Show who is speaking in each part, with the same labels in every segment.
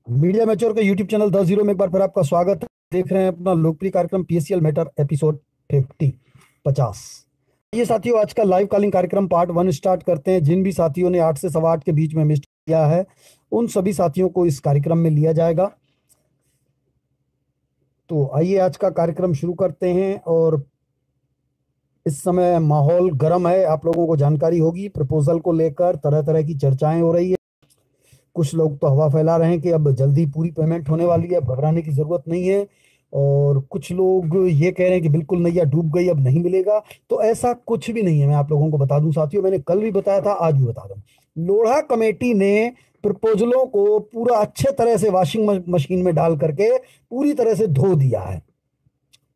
Speaker 1: Media mature के YouTube channel 10 में एक बार फिर आपका स्वागत है। देख रहे हैं अपना लोकप्रिय कार्यक्रम पीएसएल मैटर एपिसोड 50। ये साथियों, आज का लाइव कॉलिंग कार्यक्रम पार्ट 1 स्टार्ट करते हैं। जिन भी साथियों ने 8 से 8:15 के बीच में मिस किया है, उन सभी साथियों को इस कार्यक्रम में लिया जाएगा। तो आइए आज का कार्यक्रम शुरू करते हैं। और इस समय माहौल गर्म है, आप लोगों को जानकारी होगी। प्रपोजल को लेकर तरह तरह की चर्चाएं हो रही है। कुछ लोग तो हवा फैला रहे हैं कि अब जल्दी पूरी पेमेंट होने वाली है, अब घबराने की जरूरत नहीं है। और कुछ लोग ये कह रहे हैं कि बिल्कुल नैया डूब गई, अब नहीं मिलेगा। तो ऐसा कुछ भी नहीं है। मैं आप लोगों को बता दूं साथियों, मैंने कल भी बताया था, आज भी बता दूं। लोढ़ा कमेटी ने प्रपोजलों को पूरा अच्छे तरह से वॉशिंग मशीन में डाल करके पूरी तरह से धो दिया है।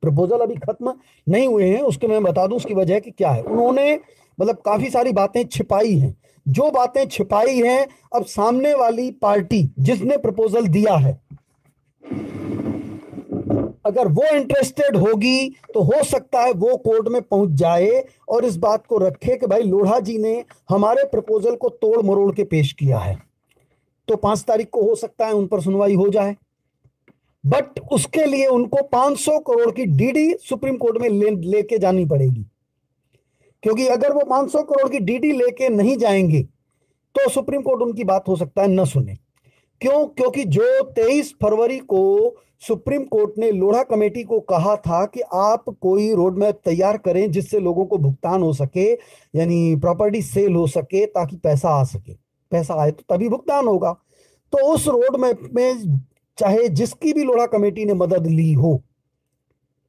Speaker 1: प्रपोजल अभी खत्म नहीं हुए हैं, उसके मैं बता दूं उसकी वजह कि क्या है। उन्होंने मतलब काफी सारी बातें छिपाई हैं। जो बातें छिपाई हैं, अब सामने वाली पार्टी जिसने प्रपोजल दिया है, अगर वो इंटरेस्टेड होगी तो हो सकता है वो कोर्ट में पहुंच जाए और इस बात को रखे कि भाई लोढ़ा जी ने हमारे प्रपोजल को तोड़ मरोड़ के पेश किया है। तो 5 तारीख को हो सकता है उन पर सुनवाई हो जाए। बट उसके लिए उनको 500 करोड़ की डीडी सुप्रीम कोर्ट में लेके जानी पड़ेगी। क्योंकि अगर वो 500 करोड़ की डीडी लेके नहीं जाएंगे तो सुप्रीम कोर्ट उनकी बात हो सकता है न सुने। क्यों? क्योंकि जो 23 फरवरी को सुप्रीम कोर्ट ने लोढ़ा कमेटी को कहा था कि आप कोई रोड मैप तैयार करें जिससे लोगों को भुगतान हो सके, यानी प्रॉपर्टी सेल हो सके, ताकि पैसा आ सके। पैसा आए तो तभी भुगतान होगा। तो उस रोड मैप में चाहे जिसकी भी लोढ़ा कमेटी ने मदद ली हो,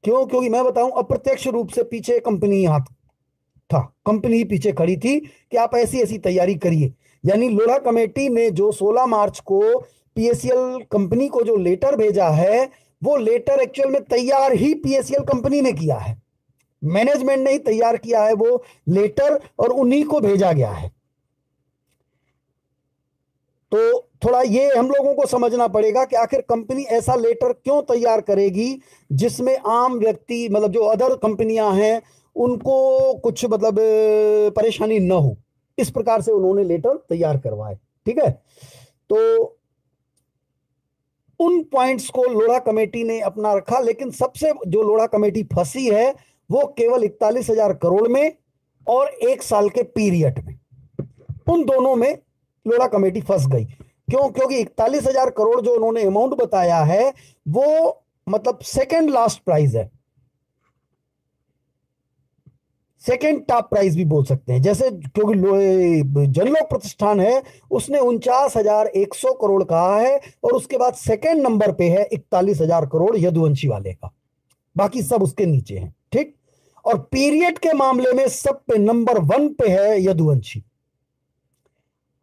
Speaker 1: क्यों? क्योंकि मैं बताऊं, अप्रत्यक्ष रूप से पीछे कंपनी हाथ था, कंपनी ही पीछे खड़ी थी कि आप ऐसी ऐसी तैयारी करिए। यानी लोढ़ा कमेटी ने जो 16 मार्च को पीएसएल कंपनी को जो लेटर भेजा है, वो लेटर एक्चुअल में तैयार ही पीएसएल कंपनी ने किया है। मैनेजमेंट ने ही तैयार किया है वो लेटर और उन्हीं को भेजा गया है। तो थोड़ा ये हम लोगों को समझना पड़ेगा कि आखिर कंपनी ऐसा लेटर क्यों तैयार करेगी जिसमें आम व्यक्ति, मतलब जो अदर कंपनियां हैं, उनको कुछ मतलब परेशानी न हो। इस प्रकार से उन्होंने लेटर तैयार करवाए। ठीक है। तो उन पॉइंट्स को लोढ़ा कमेटी ने अपना रखा, लेकिन सबसे जो लोढ़ा कमेटी फंसी है वो केवल 41,000 करोड़ में और 1 साल के पीरियड में। उन दोनों में लोढ़ा कमेटी फंस गई। क्यों? क्योंकि 41,000 करोड़ जो उन्होंने अमाउंट बताया है, वो मतलब सेकंड लास्ट प्राइस है, सेकंड टॉप प्राइस भी बोल सकते हैं। जैसे क्योंकि जनलोक प्रतिष्ठान है, उसने 49,100 करोड़ कहा है और उसके बाद सेकंड नंबर पे है 41,000 करोड़ यदुवंशी वाले का। बाकी सब उसके नीचे हैं। ठीक। और पीरियड के मामले में सब पे नंबर 1 पे है यदुवंशी।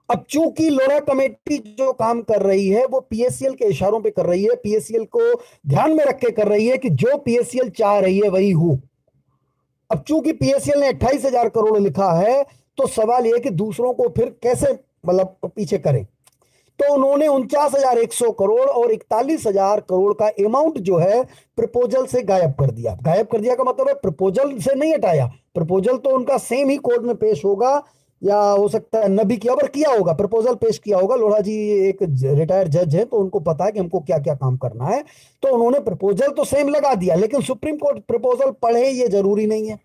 Speaker 1: अब चूंकि लोढ़ा कमेटी जो काम कर रही है वो पीएससीएल के इशारों पे कर रही है, पीएससीएल को ध्यान में रख के कर रही है कि जो पीएससीएल चाह रही है वही हो। अब चूंकि पीएससीएल ने 28,000 करोड़ लिखा है, तो सवाल यह कि दूसरों को फिर कैसे मतलब पीछे करें। तो उन्होंने 49,100 करोड़ और 41,000 करोड़ का अमाउंट जो है प्रपोजल से गायब कर दिया। गायब कर दिया का मतलब है प्रपोजल से नहीं हटाया। प्रपोजल तो उनका सेम ही कोर्ट में पेश होगा, या हो सकता है न भी किया, पर किया होगा, प्रपोजल पेश किया होगा। लोढ़ा जी एक रिटायर्ड जज है, तो उनको पता है कि हमको क्या क्या काम करना है। तो उन्होंने प्रपोजल तो सेम लगा दिया, लेकिन सुप्रीम कोर्ट प्रपोजल पढ़े ये जरूरी नहीं है।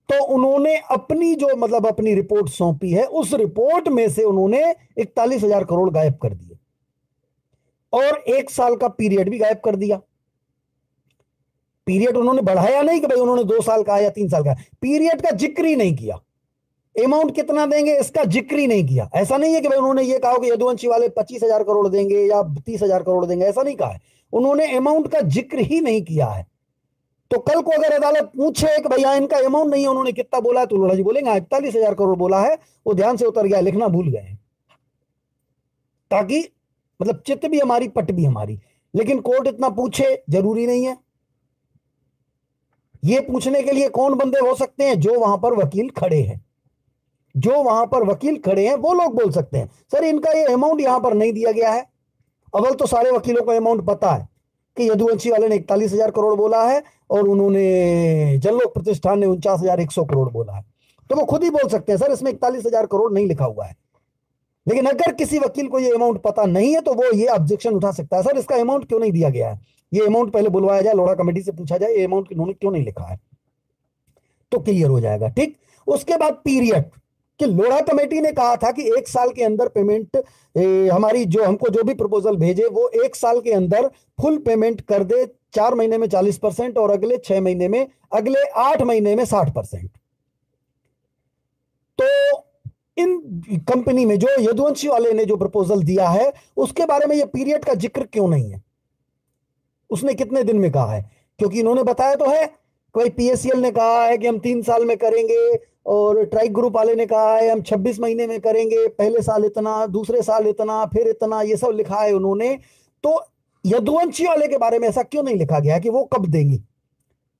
Speaker 1: तो उन्होंने अपनी जो मतलब अपनी रिपोर्ट सौंपी है, उस रिपोर्ट में से उन्होंने 41,000 करोड़ गायब कर दिए और 1 साल का पीरियड भी गायब कर दिया। पीरियड उन्होंने बढ़ाया नहीं कि भाई उन्होंने 2 साल का या 3 साल का, पीरियड का जिक्र ही नहीं किया। अमाउंट कितना देंगे इसका जिक्र ही नहीं किया। ऐसा नहीं है कि भाई उन्होंने ये कहा कि यदुवंशी वाले 25,000 करोड़ देंगे या 30,000 करोड़ देंगे, ऐसा नहीं कहा है। उन्होंने अमाउंट का जिक्र ही नहीं किया है। तो कल को अगर अदालत पूछे कि भैया इनका अमाउंट नहीं है, उन्होंने कितना बोला है, तो लोढ़ा जी बोलेंगे 41,000 करोड़ बोला है, वो ध्यान से उतर गया, लिखना भूल गए, ताकि मतलब चित्त भी हमारी पट भी हमारी। लेकिन कोर्ट इतना पूछे जरूरी नहीं है। ये पूछने के लिए कौन बंदे हो सकते हैं? जो वहां पर वकील खड़े हैं, जो वहां पर वकील खड़े हैं वो लोग बोल सकते हैं सर इनका ये अमाउंट यहां पर नहीं दिया गया है। अव्वल तो सारे वकीलों को अमाउंट पता है कि यदुवंशी वाले ने 41,000 करोड़ बोला है और उन्होंने जनलोक प्रतिष्ठान ने 49,100 करोड़ बोला है। तो वो खुद ही बोल सकते हैं सर इसमें 41,000 करोड़ नहीं लिखा हुआ है। लेकिन अगर किसी वकील को ये अमाउंट पता नहीं है तो वो ये ऑब्जेक्शन उठा सकता है, सर इसका अमाउंट क्यों नहीं दिया गया है, ये अमाउंट पहले बुलवाया जाए, लोढ़ा कमेटी से पूछा जाए ये अमाउंट इन्होंने क्यों नहीं लिखा है, तो क्लियर हो जाएगा। ठीक, उसके बाद पीरियड, कि लोढ़ा कमेटी ने कहा था कि 1 साल के अंदर पेमेंट, हमारी जो हमको जो भी प्रपोजल भेजे वो 1 साल के अंदर फुल पेमेंट कर दे, 4 महीने में 40% और अगले 6 महीने में, अगले 8 महीने में 60%। तो इन कंपनी में जो यदुवंशी वाले ने जो प्रपोजल दिया है उसके बारे में ये पीरियड का जिक्र क्यों नहीं है, उसने कितने दिन में कहा है, क्योंकि इन्होंने बताया तो है, कोई पीएससीएल ने कहा है कि हम 3 साल में करेंगे, और ट्राइक ग्रुप वाले ने कहा है हम 26 महीने में करेंगे, पहले साल इतना, दूसरे साल इतना, फिर इतना, ये सब लिखा है उन्होंने। तो यदुवंशी वाले के बारे में ऐसा क्यों नहीं लिखा गया कि वो कब देंगे,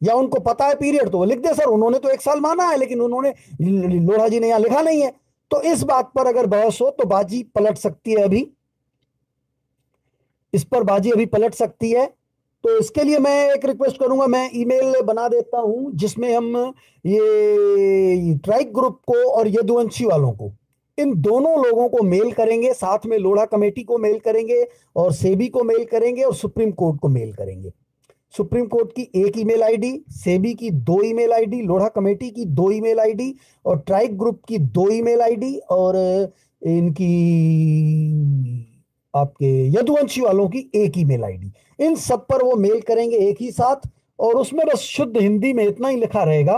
Speaker 1: या उनको पता है पीरियड तो वो लिख दे, सर उन्होंने तो 1 साल माना है लेकिन उन्होंने, लोढ़ा जी ने यहां लिखा नहीं है। तो इस बात पर अगर बहस हो तो बाजी पलट सकती है, अभी इस पर बाजी अभी पलट सकती है। तो इसके लिए मैं एक रिक्वेस्ट करूंगा, मैं ईमेल बना देता हूं जिसमें हम ये ट्राइक ग्रुप को और यदुवंशी वालों को, इन दोनों लोगों को मेल करेंगे, साथ में लोढ़ा कमेटी को मेल करेंगे और सेबी को मेल करेंगे और सुप्रीम कोर्ट को मेल करेंगे। सुप्रीम कोर्ट की एक ईमेल आईडी, सेबी की 2 ईमेल आईडी, लोढ़ा कमेटी की 2 ईमेल आईडी और ट्राइक ग्रुप की 2 ईमेल आईडी और इनकी आपके यदुवंशी वालों की एक ईमेल आईडी, इन सब पर वो मेल करेंगे एक ही साथ। और उसमें बस शुद्ध हिंदी में इतना ही लिखा रहेगा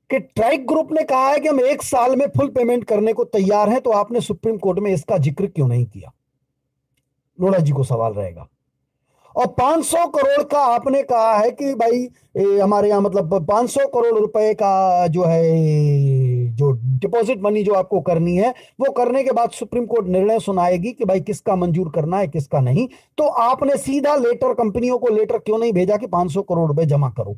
Speaker 1: कि ट्राइक ग्रुप ने कहा है कि हम 1 साल में फुल पेमेंट करने को तैयार हैं, तो आपने सुप्रीम कोर्ट में इसका जिक्र क्यों नहीं किया, लोढ़ा जी को सवाल रहेगा। और 500 करोड़ का आपने कहा है कि भाई हमारे यहाँ मतलब 500 करोड़ रुपए का जो है, जो डिपॉजिट मनी जो आपको करनी है, वो करने के बाद सुप्रीम कोर्ट निर्णय सुनाएगी कि भाई किसका मंजूर करना है किसका नहीं। तो आपने सीधा लेटर, कंपनियों को लेटर क्यों नहीं भेजा कि 500 करोड़ रुपए जमा करो।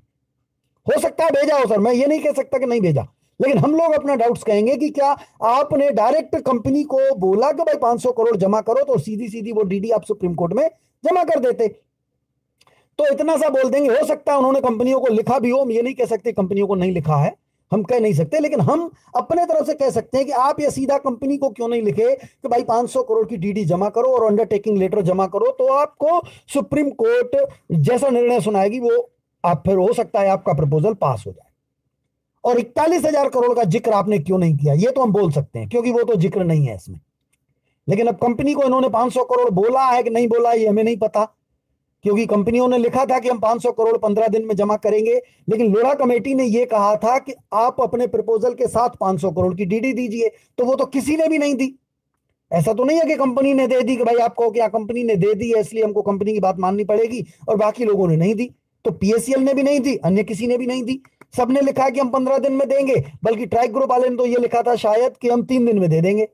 Speaker 1: हो सकता है भेजा हो सर, मैं ये नहीं कह सकता कि नहीं भेजा, लेकिन हम लोग अपना डाउट्स कहेंगे कि क्या आपने डायरेक्ट कंपनी को बोला कि भाई 500 करोड़ जमा करो, तो सीधी सीधी वो डीडी आप सुप्रीम कोर्ट में जमा कर देते। तो इतना सा बोल देंगे, हो सकता है उन्होंने कंपनियों को लिखा भी हो, हम ये नहीं कह सकते कंपनियों को नहीं लिखा है, हम कह नहीं सकते, लेकिन हम अपने तरफ से कह सकते हैं कि आप ये सीधा कंपनी को क्यों नहीं लिखे कि भाई 500 करोड़ की डीडी जमा करो और अंडरटेकिंग लेटर जमा करो, तो आपको सुप्रीम कोर्ट जैसा निर्णय सुनाएगी वो आप, फिर हो सकता है आपका प्रपोजल पास हो जाए। और 41,000 करोड़ का जिक्र आपने क्यों नहीं किया, ये तो हम बोल सकते हैं क्योंकि वो तो जिक्र नहीं है इसमें। लेकिन अब कंपनी को इन्होंने 500 करोड़ बोला है कि नहीं बोला ये हमें नहीं पता, क्योंकि कंपनियों ने लिखा था कि हम 500 करोड़ 15 दिन में जमा करेंगे, लेकिन लोढ़ा कमेटी ने यह कहा था कि आप अपने प्रपोजल के साथ 500 करोड़ की डीडी दीजिए, तो वो तो किसी ने भी नहीं दी। ऐसा तो नहीं है कि कंपनी ने दे दी कि भाई आपको क्या कंपनी ने दे दी है इसलिए हमको कंपनी की बात माननी पड़ेगी और बाकी लोगों ने नहीं दी। तो पीएससीएल ने भी नहीं दी, अन्य किसी ने भी नहीं दी, सबने लिखा है कि हम 15 दिन में देंगे, बल्कि ट्राइक ग्रुप वाले ने तो यह लिखा था शायद कि हम 3 दिन में दे देंगे।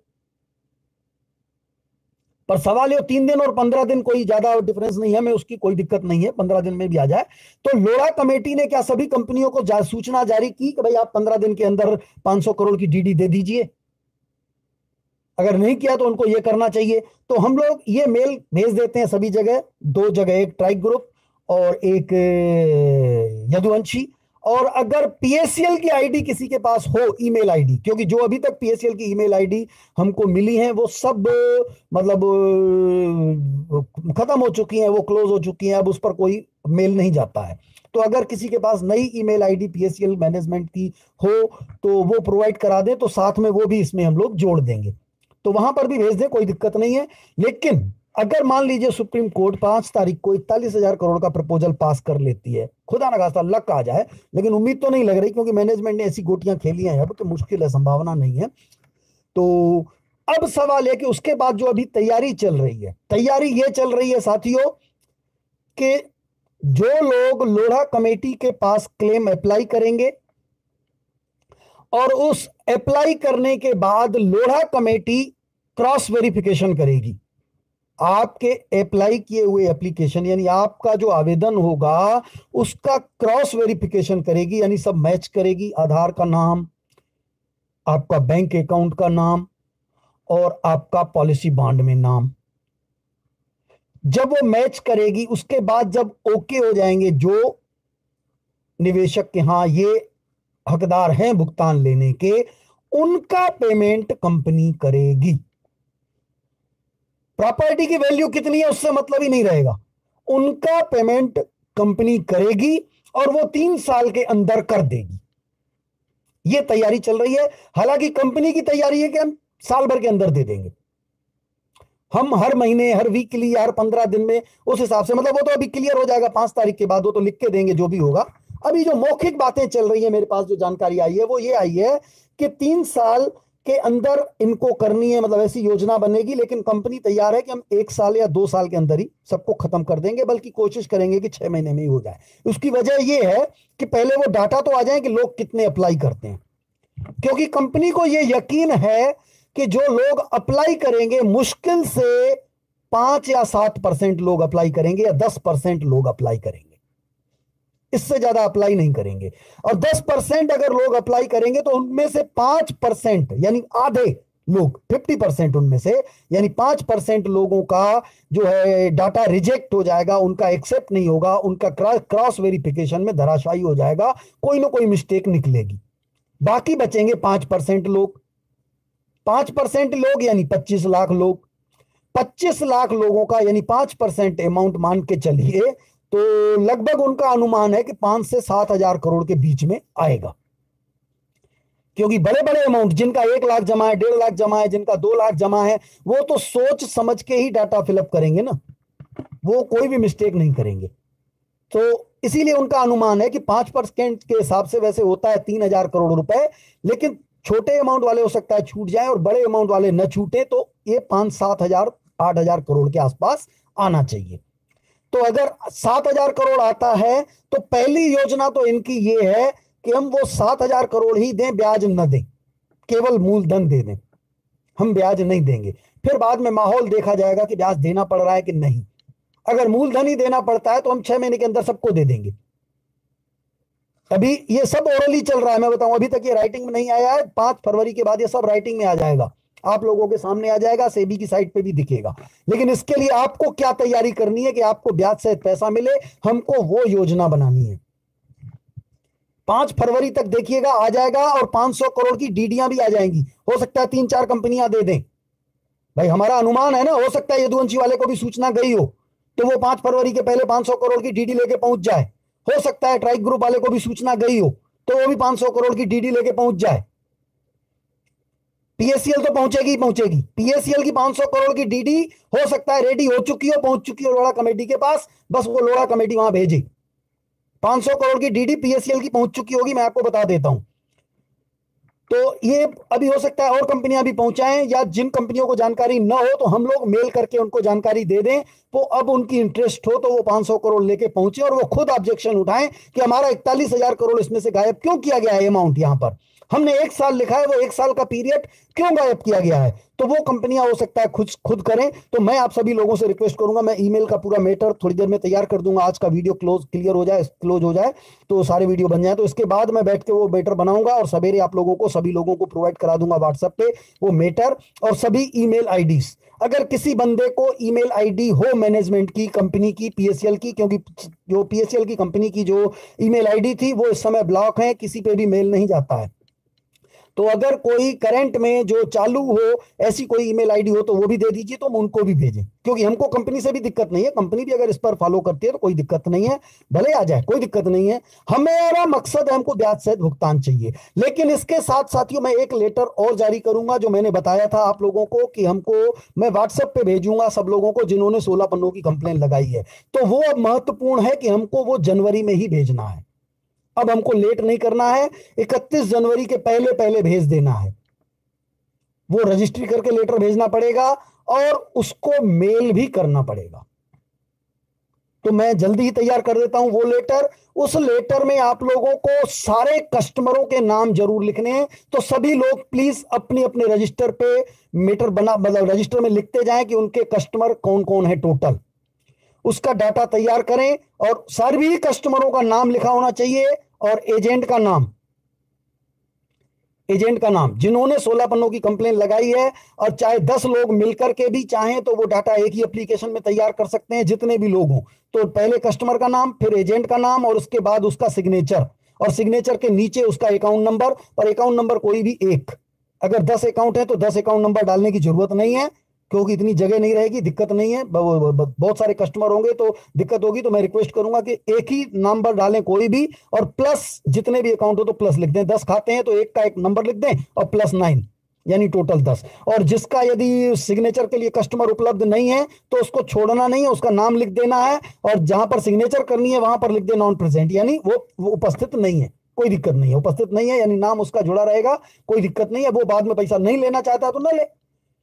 Speaker 1: पर सवाल ये 3 दिन और 15 दिन कोई ज्यादा डिफरेंस नहीं है, मैं उसकी कोई दिक्कत नहीं है, 15 दिन में भी आ जाए। तो लोढ़ा कमेटी ने क्या सभी कंपनियों को सूचना जारी की कि भाई आप 15 दिन के अंदर 500 करोड़ की डीडी दे दीजिए? अगर नहीं किया तो उनको ये करना चाहिए। तो हम लोग ये मेल भेज देते हैं सभी जगह, 2 जगह, एक ट्राइक ग्रुप और एक यदुवंशी। और अगर पीएससीएल की आईडी किसी के पास हो, ईमेल आईडी, क्योंकि जो अभी तक पीएससीएल की ईमेल आईडी हमको मिली है वो सब मतलब खत्म हो चुकी हैं, वो क्लोज हो चुकी हैं, अब उस पर कोई मेल नहीं जाता है। तो अगर किसी के पास नई ईमेल आईडी पीएससीएल मैनेजमेंट की हो तो वो प्रोवाइड करा दें, तो साथ में वो भी इसमें हम लोग जोड़ देंगे, तो वहां पर भी भेज दें, कोई दिक्कत नहीं है। लेकिन अगर मान लीजिए सुप्रीम कोर्ट 5 तारीख को 41,000 करोड़ का प्रपोजल पास कर लेती है, खुदा ना खास्ता लक आ जाए, लेकिन उम्मीद तो नहीं लग रही क्योंकि मैनेजमेंट ने ऐसी गोटियां खेली हैं अब कि मुश्किल है, संभावना नहीं है। तो अब सवाल है कि उसके बाद जो अभी तैयारी चल रही है, तैयारी ये चल रही है साथियों कि जो लोग लोढ़ा कमेटी के पास क्लेम अप्लाई करेंगे और उस अप्लाई करने के बाद लोढ़ा कमेटी क्रॉस वेरिफिकेशन करेगी आपके अप्लाई किए हुए एप्लीकेशन, यानी आपका जो आवेदन होगा उसका क्रॉस वेरिफिकेशन करेगी, यानी सब मैच करेगी, आधार का नाम, आपका बैंक अकाउंट का नाम और आपका पॉलिसी बॉन्ड में नाम। जब वो मैच करेगी उसके बाद जब ओके हो जाएंगे जो निवेशक के हाँ ये हकदार हैं भुगतान लेने के, उनका पेमेंट कंपनी करेगी। प्रॉपर्टी की वैल्यू कितनी है उससे मतलब ही नहीं रहेगा, उनका पेमेंट कंपनी करेगी और वो 3 साल के अंदर कर देगी। ये तैयारी चल रही है। हालांकि कंपनी की तैयारी है कि हम साल भर के अंदर दे देंगे, हम हर महीने, हर वीकली, हर 15 दिन में, उस हिसाब से, मतलब वो तो अभी क्लियर हो जाएगा 5 तारीख के बाद, वो तो लिख के देंगे जो भी होगा। अभी जो मौखिक बातें चल रही है, मेरे पास जो जानकारी आई है वो ये आई है कि 3 साल के अंदर इनको करनी है, मतलब ऐसी योजना बनेगी। लेकिन कंपनी तैयार है कि हम 1 साल या 2 साल के अंदर ही सबको खत्म कर देंगे, बल्कि कोशिश करेंगे कि 6 महीने में ही हो जाए। उसकी वजह यह है कि पहले वो डाटा तो आ जाए कि लोग कितने अप्लाई करते हैं, क्योंकि कंपनी को यह यकीन है कि जो लोग अप्लाई करेंगे, मुश्किल से 5 या 7% लोग अप्लाई करेंगे या 10% लोग अप्लाई करेंगे, इससे ज्यादा अप्लाई नहीं करेंगे। और 10% अगर लोग अप्लाई करेंगे तो उनमें से 5% यानी आधे लोग, 50% उनमें से यानी 5% लोगों का जो है डाटा रिजेक्ट हो जाएगा, उनका एक्सेप्ट नहीं होगा, उनका क्रॉस वेरिफिकेशन में धराशायी हो जाएगा, कोई ना कोई मिस्टेक निकलेगी। बाकी बचेंगे 5% लोग। 5% लोग यानी 25 लाख लोग। 25 लाख लोगों का यानी 5% अमाउंट मान के चलिए तो लगभग उनका अनुमान है कि 5 से 7 हजार करोड़ के बीच में आएगा। क्योंकि बड़े बड़े अमाउंट, जिनका 1 लाख जमा है, 1.5 लाख जमा है, जिनका 2 लाख जमा है, वो तो सोच समझ के ही डाटा फिलअप करेंगे ना, वो कोई भी मिस्टेक नहीं करेंगे। तो इसीलिए उनका अनुमान है कि 5% के हिसाब से वैसे होता है 3,000 करोड़ रुपए, लेकिन छोटे अमाउंट वाले हो सकता है छूट जाए और बड़े अमाउंट वाले न छूटे, तो ये 5-7 हजार, 8 हजार करोड़ के आसपास आना चाहिए। तो अगर 7 हजार करोड़ आता है तो पहली योजना तो इनकी ये है कि हम वो 7 हजार करोड़ ही दें, ब्याज न दें, केवल मूलधन दे दें, हम ब्याज नहीं देंगे। फिर बाद में माहौल देखा जाएगा कि ब्याज देना पड़ रहा है कि नहीं। अगर मूलधन ही देना पड़ता है तो हम 6 महीने के अंदर सबको दे देंगे। अभी ये सब ओरली चल रहा है, मैं बताऊं, अभी तक ये राइटिंग में नहीं आया है। 5 फरवरी के बाद ये सब राइटिंग में आ जाएगा, आप लोगों के सामने आ जाएगा, सेबी की साइट पे भी दिखेगा। लेकिन इसके लिए आपको क्या तैयारी करनी है कि आपको ब्याज सहित पैसा मिले, हमको वो योजना बनानी है। 5 फरवरी तक देखिएगा, आ जाएगा और 500 करोड़ की डीडीयां भी आ जाएंगी। हो सकता है 3-4 कंपनियां दे दें, भाई हमारा अनुमान है ना, हो सकता है यदुवंशी वाले को भी सूचना गई हो तो वो 5 फरवरी के पहले 500 करोड़ की डीडी लेके पहुंच जाए। हो सकता है ट्राइक ग्रुप वाले को भी सूचना गई हो तो वो भी 500 करोड़ की डीडी लेके पहुंच जाए। पीएससीएल तो पहुंचेगी ही पहुंचेगी। पीएससीएल की 500 करोड़ की डीडी हो सकता है रेडी हो चुकी हो, पहुंच चुकी हो लोढ़ा कमेटी के पास, बस वो लोढ़ा कमेटी वहां भेजे। 500 करोड़ की डीडी पीएससीएल की पहुंच चुकी होगी, मैं आपको बता देता हूं। तो ये अभी हो सकता है और कंपनियां भी पहुंचाएं, या जिन कंपनियों को जानकारी न हो तो हम लोग मेल करके उनको जानकारी दे दें, वो अब उनकी इंटरेस्ट हो तो वो 500 करोड़ लेके पहुंचे और वो खुद ऑब्जेक्शन उठाएं कि हमारा 41 हजार करोड़ इसमें से गायब क्यों किया गया है। अमाउंट यहां पर हमने 1 साल लिखा है, वो 1 साल का पीरियड क्यों गायब किया गया है, तो वो कंपनियां हो सकता है खुद करें। तो मैं आप सभी लोगों से रिक्वेस्ट करूंगा, मैं ईमेल का पूरा मैटर थोड़ी देर में तैयार कर दूंगा, आज का वीडियो क्लियर हो जाए, क्लोज हो जाए तो सारे वीडियो बन जाए, तो इसके बाद मैं बैठ के वो मैटर बनाऊंगा और सवेरे आप लोगों को, सभी लोगों को प्रोवाइड करा दूंगा व्हाट्सएप पे वो मैटर और सभी ईमेल आईडीज। अगर किसी बंदे को ईमेल आईडी हो मैनेजमेंट की, कंपनी की, पीएससीएल की, क्योंकि जो पीएससीएल की कंपनी की जो ईमेल आईडी थी वो इस समय ब्लॉक है, किसी पे भी मेल नहीं जाता है, तो अगर कोई करंट में जो चालू हो ऐसी कोई ईमेल आईडी हो तो वो भी दे दीजिए, तो हम उनको भी भेजें, क्योंकि हमको कंपनी से भी दिक्कत नहीं है, कंपनी भी अगर इस पर फॉलो करती है तो कोई दिक्कत नहीं है, भले आ जाए, कोई दिक्कत नहीं है। हमारा मकसद है, हमको ब्याज सहित भुगतान चाहिए। लेकिन इसके साथ साथियों मैं एक लेटर और जारी करूंगा, जो मैंने बताया था आप लोगों को कि हमको, मैं व्हाट्सएप पे भेजूंगा सब लोगों को जिन्होंने 16 पन्नों की कंप्लेन लगाई है, तो वो अब महत्वपूर्ण है कि हमको वो जनवरी में ही भेजना है। अब हमको लेट नहीं करना है, 31 जनवरी के पहले पहले भेज देना है। वो रजिस्ट्री करके लेटर भेजना पड़ेगा और उसको मेल भी करना पड़ेगा। तो मैं जल्दी ही तैयार कर देता हूं वो लेटर। उस लेटर में आप लोगों को सारे कस्टमरों के नाम जरूर लिखने हैं, तो सभी लोग प्लीज अपने अपने रजिस्टर पे मीटर मतलब रजिस्टर में लिखते जाएं कि उनके कस्टमर कौन कौन है टोटल, उसका डाटा तैयार करें और सभी कस्टमरों का नाम लिखा होना चाहिए और एजेंट का नाम जिन्होंने 16 पन्नों की कंप्लेन लगाई है, और चाहे 10 लोग मिलकर के भी चाहें तो वो डाटा एक ही एप्लीकेशन में तैयार कर सकते हैं, जितने भी लोग हों। तो पहले कस्टमर का नाम, फिर एजेंट का नाम और उसके बाद उसका सिग्नेचर, और सिग्नेचर के नीचे उसका अकाउंट नंबर, और अकाउंट नंबर कोई भी एक, अगर 10 अकाउंट है तो 10 अकाउंट नंबर डालने की जरूरत नहीं है, क्योंकि इतनी जगह नहीं रहेगी, दिक्कत नहीं है। बहुत सारे कस्टमर होंगे तो दिक्कत होगी। तो मैं रिक्वेस्ट करूंगा कि एक ही नंबर डालें कोई भी, और प्लस जितने भी अकाउंट हो तो प्लस लिख दें। 10 खाते हैं तो एक का एक नंबर लिख दें और +9, यानी टोटल 10। और जिसका यदि सिग्नेचर के लिए कस्टमर उपलब्ध नहीं है तो उसको छोड़ना नहीं है, उसका नाम लिख देना है, और जहां पर सिग्नेचर करनी है वहां पर लिख दे नॉन प्रेजेंट, यानी वो उपस्थित नहीं है। कोई दिक्कत नहीं है, उपस्थित नहीं है यानी नाम उसका जुड़ा रहेगा, कोई दिक्कत नहीं है। वो बाद में पैसा नहीं लेना चाहता तो ना ले,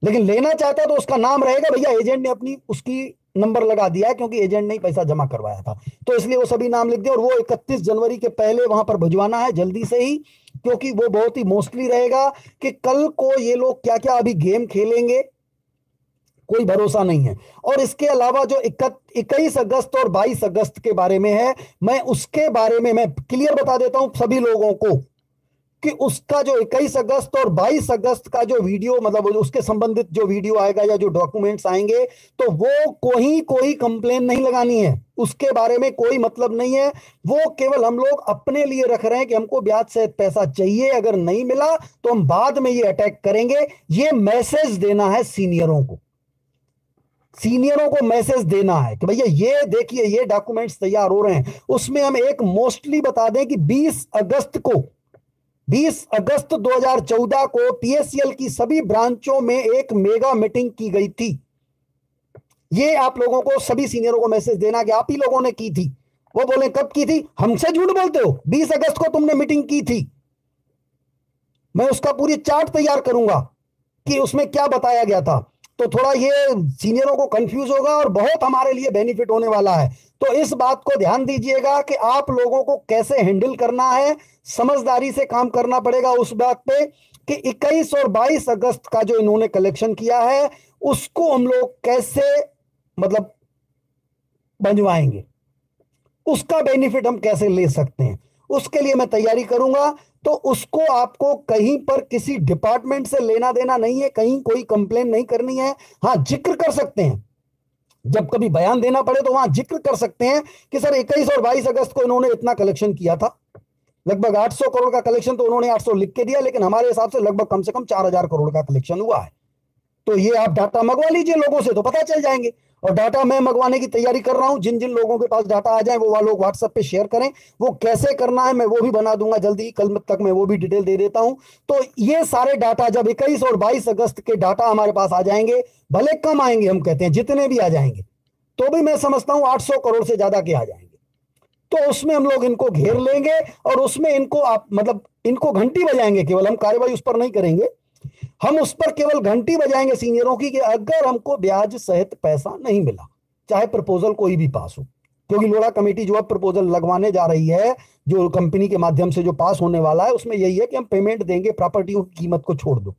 Speaker 1: लेकिन लेना चाहता है तो उसका नाम रहेगा, भैया एजेंट ने अपनी उसकी नंबर लगा दिया है, क्योंकि एजेंट ने ही पैसा जमा करवाया था। तो इसलिए वो सभी नाम लिख दे, और वो 31 जनवरी के पहले वहां पर भिजवाना है, जल्दी से ही, क्योंकि वो बहुत ही मोस्टली रहेगा कि कल को ये लोग क्या क्या अभी गेम खेलेंगे, कोई भरोसा नहीं है। और इसके अलावा जो 21 अगस्त और 22 अगस्त के बारे में है, मैं उसके बारे में मैं क्लियर बता देता हूं सभी लोगों को कि उसका जो 21 अगस्त और 22 अगस्त का जो वीडियो, मतलब उसके संबंधित जो वीडियो आएगा या जो डॉक्यूमेंट्स आएंगे, तो वो कोई कंप्लेन नहीं लगानी है, उसके बारे में कोई मतलब नहीं है। वो केवल हम लोग अपने लिए रख रहे हैं कि हमको ब्याज से पैसा चाहिए, अगर नहीं मिला तो हम बाद में ये अटैक करेंगे। ये मैसेज देना है सीनियरों को, सीनियरों को मैसेज देना है कि भैया ये देखिए ये डॉक्यूमेंट्स तैयार हो रहे हैं। उसमें हम एक मोस्टली बता दें कि 20 अगस्त 2014 को पीएससीएल की सभी ब्रांचों में एक मेगा मीटिंग की गई थी। ये आप लोगों को, सभी सीनियरों को मैसेज देना कि आप ही लोगों ने की थी। वो बोले कब की थी, हमसे झूठ बोलते हो, 20 अगस्त को तुमने मीटिंग की थी। मैं उसका पूरी चार्ट तैयार करूंगा कि उसमें क्या बताया गया था। तो थोड़ा ये सीनियरों को कंफ्यूज होगा और बहुत हमारे लिए बेनिफिट होने वाला है। तो इस बात को ध्यान दीजिएगा कि आप लोगों को कैसे हैंडल करना है, समझदारी से काम करना पड़ेगा उस बात पे कि 21 और 22 अगस्त का जो इन्होंने कलेक्शन किया है उसको हम लोग कैसे मतलब बनवाएंगे, उसका बेनिफिट हम कैसे ले सकते हैं, उसके लिए मैं तैयारी करूंगा। तो उसको आपको कहीं पर किसी डिपार्टमेंट से लेना देना नहीं है, कहीं कोई कंप्लेन नहीं करनी है। हाँ, जिक्र कर सकते हैं, जब कभी बयान देना पड़े तो वहां जिक्र कर सकते हैं कि सर 21 और 22 अगस्त को इन्होंने इतना कलेक्शन किया था, लगभग 800 करोड़ का कलेक्शन, तो उन्होंने 800 लिख के दिया, लेकिन हमारे हिसाब से लगभग कम से कम 4000 करोड़ का कलेक्शन हुआ है। तो ये आप डाटा मंगवा लीजिए लोगों से, तो पता चल जाएंगे। और डाटा मैं मंगवाने की तैयारी कर रहा हूं, जिन जिन लोगों के पास डाटा आ जाए वो लोग व्हाट्सएप पे शेयर करें। वो कैसे करना है मैं वो भी बना दूंगा जल्दी, कल तक मैं वो भी डिटेल दे देता हूं। तो ये सारे डाटा जब 21 और 22 अगस्त के डाटा हमारे पास आ जाएंगे, भले कम आएंगे, हम कहते हैं जितने भी आ जाएंगे, तो भी मैं समझता हूं 800 करोड़ से ज्यादा के आ जाएंगे। तो उसमें हम लोग इनको घेर लेंगे और उसमें इनको आप मतलब इनको घंटी बजाएंगे, केवल हम कार्रवाई उस पर नहीं करेंगे, हम उस पर केवल घंटी बजाएंगे सीनियरों की कि अगर हमको ब्याज सहित पैसा नहीं मिला, चाहे प्रपोजल कोई भी पास हो, क्योंकि लोढ़ा कमेटी जो अब प्रपोजल लगवाने जा रही है, जो कंपनी के माध्यम से जो पास होने वाला है, उसमें यही है कि हम पेमेंट देंगे, प्रॉपर्टियों की कीमत को छोड़ दो,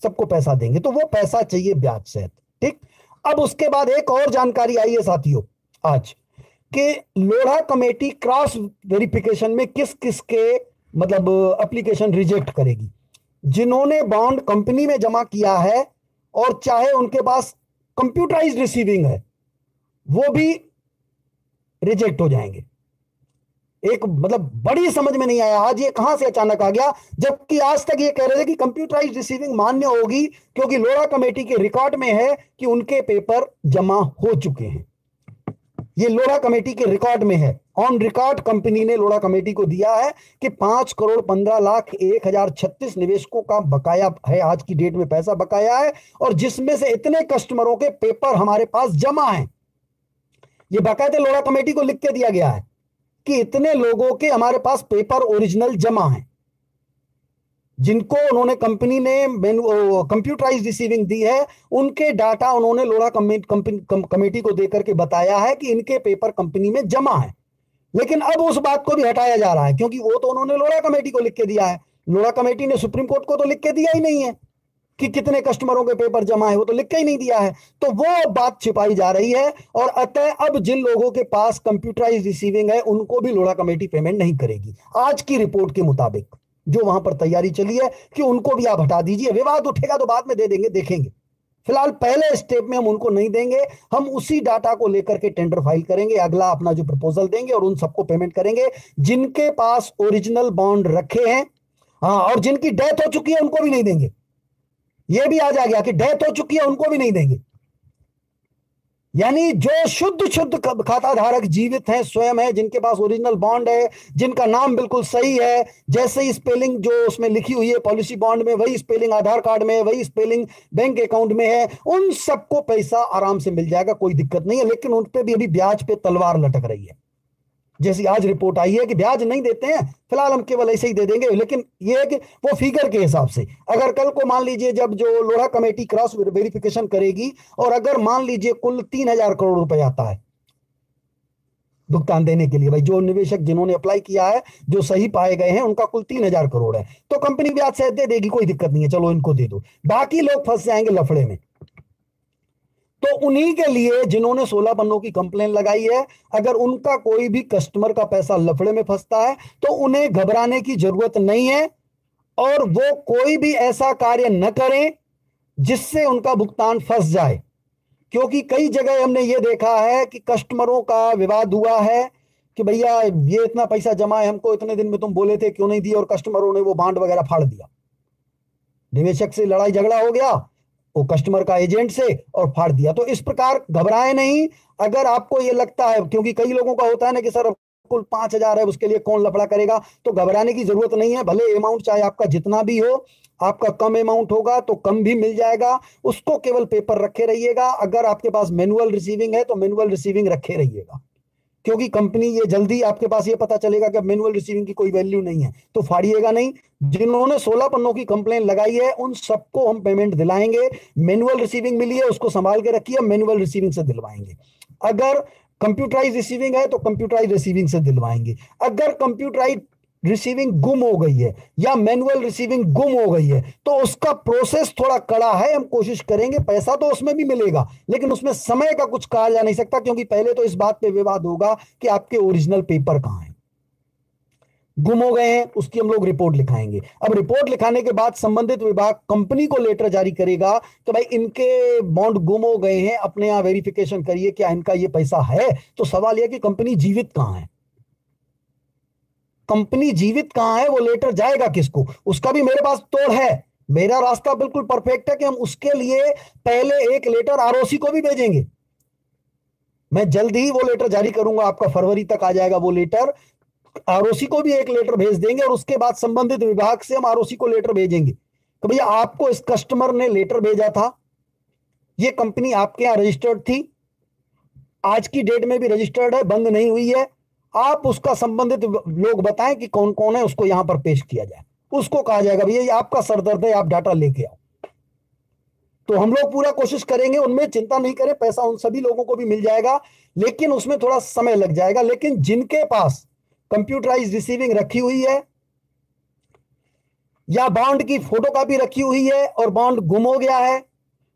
Speaker 1: सबको पैसा देंगे, तो वो पैसा चाहिए ब्याज सहित। ठीक। अब उसके बाद एक और जानकारी आई है साथियों आज कि लोढ़ा कमेटी क्रॉस वेरिफिकेशन में किस किस के मतलब एप्लीकेशन रिजेक्ट करेगी। जिन्होंने बॉन्ड कंपनी में जमा किया है और चाहे उनके पास कंप्यूटराइज्ड रिसीविंग है, वो भी रिजेक्ट हो जाएंगे। एक मतलब बड़ी समझ में नहीं आया आज ये कहां से अचानक आ गया, जबकि आज तक ये कह रहे थे कि कंप्यूटराइज्ड रिसीविंग मान्य होगी, क्योंकि लोढ़ा कमेटी के रिकॉर्ड में है कि उनके पेपर जमा हो चुके हैं। ये लोढ़ा कमेटी के रिकॉर्ड में है, ऑन रिकॉर्ड कंपनी ने लोढ़ा कमेटी को दिया है कि 5,15,01,036 निवेशकों का बकाया है, आज की डेट में पैसा बकाया है, और जिसमें से इतने कस्टमरों के पेपर हमारे पास जमा हैं। ये बाकायदे लोढ़ा कमेटी को लिख के दिया गया है कि इतने लोगों के हमारे पास पेपर ओरिजिनल जमा हैं, जिनको उन्होंने कंपनी ने कंप्यूटराइज्ड रिसीविंग दी है, उनके डाटा उन्होंने लोढ़ा कमेटी को देकर के बताया है कि इनके पेपर कंपनी में जमा है। लेकिन अब उस बात को भी हटाया जा रहा है, क्योंकि वो तो उन्होंने लोढ़ा कमेटी को लिख के दिया है, लोढ़ा कमेटी ने सुप्रीम कोर्ट को तो लिख के दिया ही नहीं है कि कितने कस्टमरों के पेपर जमा है, वो तो लिख के ही नहीं दिया है। तो वो बात छिपाई जा रही है, और अतः अब जिन लोगों के पास कंप्यूटराइज्ड रिसीविंग है उनको भी लोढ़ा कमेटी पेमेंट नहीं करेगी, आज की रिपोर्ट के मुताबिक जो वहां पर तैयारी चली है कि उनको भी आप हटा दीजिए। विवाद उठेगा तो बाद में दे देंगे, देखेंगे। फिलहाल पहले स्टेप में हम उनको नहीं देंगे, हम उसी डाटा को लेकर के टेंडर फाइल करेंगे, अगला अपना जो प्रपोजल देंगे और उन सबको पेमेंट करेंगे जिनके पास ओरिजिनल बॉन्ड रखे हैं। हाँ, और जिनकी डेथ हो चुकी है उनको भी नहीं देंगे, ये भी आज आ गया कि डेथ हो चुकी है उनको भी नहीं देंगे। यानी जो शुद्ध शुद्ध खाता धारक जीवित हैं, स्वयं है, जिनके पास ओरिजिनल बॉन्ड है, जिनका नाम बिल्कुल सही है, जैसे ही स्पेलिंग जो उसमें लिखी हुई है पॉलिसी बॉन्ड में वही स्पेलिंग आधार कार्ड में है, वही स्पेलिंग बैंक अकाउंट में है, उन सबको पैसा आराम से मिल जाएगा, कोई दिक्कत नहीं है। लेकिन उन पे भी अभी ब्याज पे तलवार लटक रही है। जैसी आज रिपोर्ट आई है कि ब्याज नहीं देते हैं फिलहाल, हम केवल ऐसे ही दे देंगे, लेकिन ये है कि वो फिगर के हिसाब से अगर कल को मान लीजिए जब जो लोढ़ा कमेटी क्रॉस वेरिफिकेशन करेगी और अगर मान लीजिए कुल 3,000 करोड़ रुपए आता है भुगतान देने के लिए, भाई जो निवेशक जिन्होंने अप्लाई किया है जो सही पाए गए हैं उनका कुल 3,000 करोड़ है, तो कंपनी ब्याज सहित दे देगी, कोई दिक्कत नहीं है, चलो इनको दे दो। बाकी लोग फंस जाएंगे लफड़े में। तो उन्हीं के लिए जिन्होंने 16 पन्नों की कंप्लेन लगाई है, अगर उनका कोई भी कस्टमर का पैसा लफड़े में फंसता है तो उन्हें घबराने की जरूरत नहीं है और वो कोई भी ऐसा कार्य न करें जिससे उनका भुगतान फंस जाए। क्योंकि कई जगह हमने ये देखा है कि कस्टमरों का विवाद हुआ है कि भैया ये इतना पैसा जमा है, हमको इतने दिन में तुम बोले थे क्यों नहीं दिए, और कस्टमरों ने वो बांड वगैरह फाड़ दिया, निवेशक से लड़ाई झगड़ा हो गया वो कस्टमर का एजेंट से और फाड़ दिया। तो इस प्रकार घबराए नहीं। अगर आपको ये लगता है, क्योंकि कई लोगों का होता है ना कि सर कुल 5,000 है उसके लिए कौन लफड़ा करेगा, तो घबराने की जरूरत नहीं है। भले अमाउंट चाहे आपका जितना भी हो, आपका कम अमाउंट होगा तो कम भी मिल जाएगा, उसको केवल पेपर रखे रहिएगा। अगर आपके पास मैनुअल रिसीविंग है तो मैनुअल रिसीविंग रखे रहिएगा, क्योंकि कंपनी ये जल्दी आपके पास ये पता चलेगा कि मैनुअल रिसीविंग की कोई वैल्यू नहीं है तो फाड़िएगा नहीं। जिन्होंने 16 पन्नों की कंप्लेन लगाई है उन सबको हम पेमेंट दिलाएंगे। मैनुअल रिसीविंग मिली है उसको संभाल के रखिए, मैनुअल रिसीविंग से दिलवाएंगे। अगर कंप्यूटराइज रिसीविंग है तो कंप्यूटराइज रिसीविंग से दिलवाएंगे। अगर कंप्यूटराइज रिसीविंग गुम हो गई है या मैनुअल रिसीविंग गुम हो गई है तो उसका प्रोसेस थोड़ा कड़ा है, हम कोशिश करेंगे, पैसा तो उसमें भी मिलेगा लेकिन उसमें समय का कुछ कहा जा नहीं सकता, क्योंकि पहले तो इस बात पे विवाद होगा कि आपके ओरिजिनल पेपर कहां हैं, गुम हो गए हैं, उसकी हम लोग रिपोर्ट लिखाएंगे। अब रिपोर्ट लिखाने के बाद संबंधित विभाग कंपनी को लेटर जारी करेगा कि भाई इनके बॉन्ड गुम हो गए हैं, अपने यहां वेरिफिकेशन करिए क्या इनका ये पैसा है। तो सवाल यह कि कंपनी जीवित कहां है, कंपनी जीवित कहां है, वो लेटर जाएगा किसको, उसका भी मेरे पास तोड़ है। मेरा रास्ता बिल्कुल परफेक्ट है कि हम उसके लिए पहले एक लेटर आरओसी को भी भेजेंगे। मैं जल्द ही वो लेटर जारी करूंगा, आपका फरवरी तक आ जाएगा वो लेटर। आरओसी को भी एक लेटर भेज देंगे और उसके बाद संबंधित विभाग से हम आरओसी को लेटर भेजेंगे तो भैया आपको इस कस्टमर ने लेटर भेजा था, ये कंपनी आपके यहां रजिस्टर्ड थी, आज की डेट में भी रजिस्टर्ड है, बंद नहीं हुई है, आप उसका संबंधित लोग बताएं कि कौन कौन है, उसको यहां पर पेश किया जाए। उसको कहा जाएगा भैया ये आपका सरदर्द है, आप डाटा लेके आओ। तो हम लोग पूरा कोशिश करेंगे, उनमें चिंता नहीं करें, पैसा उन सभी लोगों को भी मिल जाएगा, लेकिन उसमें थोड़ा समय लग जाएगा। लेकिन जिनके पास कंप्यूटराइज रिसीविंग रखी हुई है या बॉन्ड की फोटोकॉपी रखी हुई है और बॉन्ड गुम हो गया है,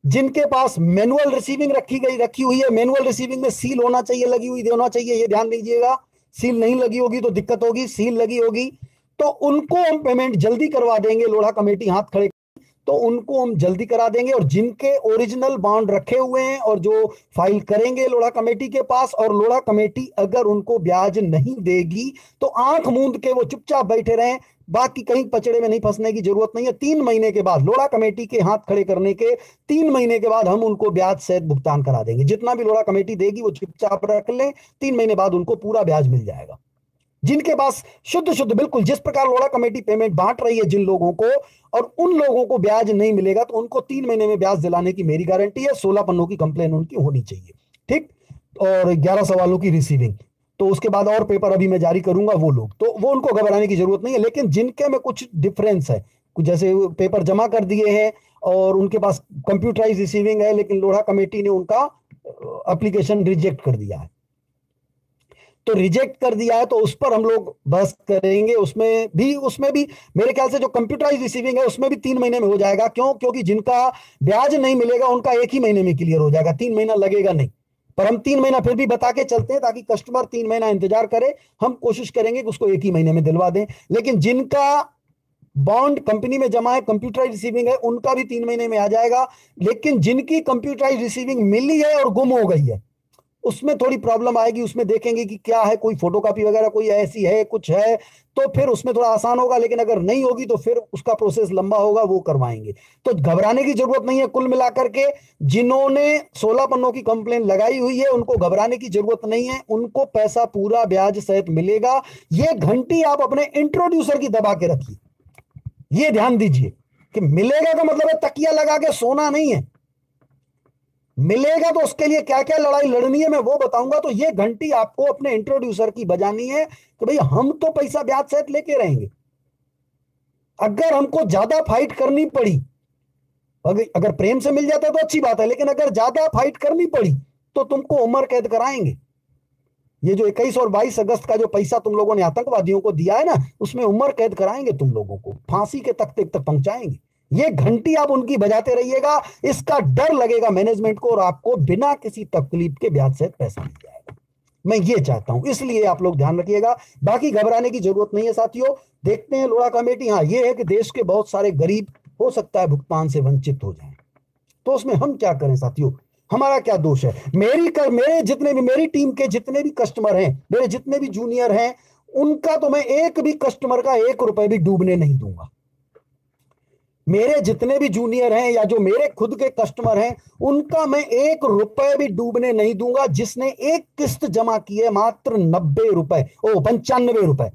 Speaker 1: जिनके पास मैनुअल रिसीविंग रखी हुई है, मैनुअल रिसीविंग में सील होना चाहिए, लगी हुई होना चाहिए, ये ध्यान दीजिएगा, सील नहीं लगी होगी तो दिक्कत होगी, सील लगी होगी तो उनको हम पेमेंट जल्दी करवा देंगे। लोढ़ा कमेटी हाथ खड़े तो उनको हम जल्दी करा देंगे, और जिनके ओरिजिनल बॉन्ड रखे हुए हैं और जो फाइल करेंगे लोढ़ा कमेटी के पास, और लोढ़ा कमेटी अगर उनको ब्याज नहीं देगी तो आंख मूंद के वो चुपचाप बैठे रहें, बाकी कहीं पचड़े में नहीं फंसने की जरूरत नहीं है। 3 महीने के बाद लोढ़ा कमेटी के हाथ खड़े करने के 3 महीने के बाद हम उनको ब्याज सहित भुगतान करा देंगे। जितना भी लोढ़ा कमेटी देगी वो चुपचाप रख लें, 3 महीने बाद उनको पूरा ब्याज मिल जाएगा। जिनके पास शुद्ध शुद्ध बिल्कुल जिस प्रकार लोढ़ा कमेटी पेमेंट बांट रही है जिन लोगों को, और उन लोगों को ब्याज नहीं मिलेगा तो उनको 3 महीने में ब्याज दिलाने की मेरी गारंटी है। 16 पन्नों की कंप्लेन उनकी होनी चाहिए, ठीक, और 11 सवालों की रिसीविंग। तो उसके बाद और पेपर अभी मैं जारी करूंगा, वो लोग तो वो उनको घबराने की जरूरत नहीं है। लेकिन जिनके में कुछ डिफरेंस है, कुछ जैसे पेपर जमा कर दिए हैं और उनके पास कंप्यूटराइज रिसीविंग है लेकिन लोढ़ा कमेटी ने उनका एप्लीकेशन रिजेक्ट कर दिया है, तो रिजेक्ट कर दिया है तो उस पर हम लोग बहस करेंगे। उसमें भी मेरे ख्याल से जो कंप्यूटराइज रिसीविंग है उसमें भी 3 महीने में हो जाएगा। क्यों? क्योंकि जिनका ब्याज नहीं मिलेगा उनका 1 ही महीने में क्लियर हो जाएगा, 3 महीना लगेगा नहीं। पर हम 3 महीना फिर भी बता के चलते हैं ताकि कस्टमर 3 महीना इंतजार करे। हम कोशिश करेंगे कि उसको 1 ही महीने में दिलवा दें। लेकिन जिनका बॉन्ड कंपनी में जमा है, कंप्यूटराइज रिसीविंग है, उनका भी 3 महीने में आ जाएगा। लेकिन जिनकी कंप्यूटराइज रिसीविंग मिली है और गुम हो गई है उसमें थोड़ी प्रॉब्लम आएगी, उसमें देखेंगे कि क्या है, कोई फोटोकॉपी वगैरह कोई ऐसी है, कुछ है, तो फिर उसमें थोड़ा आसान होगा। लेकिन अगर नहीं होगी तो फिर उसका प्रोसेस लंबा होगा, वो करवाएंगे। तो घबराने की जरूरत नहीं है। कुल मिलाकर के जिन्होंने 16 पन्नों की कंप्लेन लगाई हुई है उनको घबराने की जरूरत नहीं है, उनको पैसा पूरा ब्याज सहित मिलेगा। ये घंटी आप अपने इंट्रोड्यूसर की दबा के रखिए, ये ध्यान दीजिए कि मिलेगा का मतलब है तकिया लगा के सोना नहीं है। मिलेगा तो उसके लिए क्या क्या लड़ाई लड़नी है मैं वो बताऊंगा। तो ये घंटी आपको अपने इंट्रोड्यूसर की बजानी है कि भाई हम तो पैसा ब्याज सहित लेके रहेंगे। अगर हमको ज्यादा फाइट करनी पड़ी, अगर प्रेम से मिल जाता तो अच्छी बात है, लेकिन अगर ज्यादा फाइट करनी पड़ी तो तुमको उम्र कैद कराएंगे। ये जो 21 और 22 अगस्त का जो पैसा तुम लोगों ने आतंकवादियों को दिया है ना, उसमें उम्र कैद कराएंगे, तुम लोगों को फांसी के तख्ते तक पहुंचाएंगे। ये घंटी आप उनकी बजाते रहिएगा, इसका डर लगेगा मैनेजमेंट को और आपको बिना किसी तकलीफ के ब्याज सहित पैसा मिल जाएगा। मैं ये चाहता हूं, इसलिए आप लोग ध्यान रखिएगा। बाकी घबराने की जरूरत नहीं है साथियों। देखते हैं लोढ़ा कमेटी। हाँ, ये है कि देश के बहुत सारे गरीब हो सकता है भुगतान से वंचित हो जाएं, तो उसमें हम क्या करें साथियों? हमारा क्या दोष है? मेरे जितने भी, मेरी टीम के जितने भी कस्टमर हैं, मेरे जितने भी जूनियर हैं, उनका तो मैं एक भी कस्टमर का 1 रुपए भी डूबने नहीं दूंगा। मेरे जितने भी जूनियर हैं या जो मेरे खुद के कस्टमर हैं, उनका मैं 1 रुपए भी डूबने नहीं दूंगा। जिसने एक किस्त जमा की है मात्र 90 रुपए, 95 रुपए,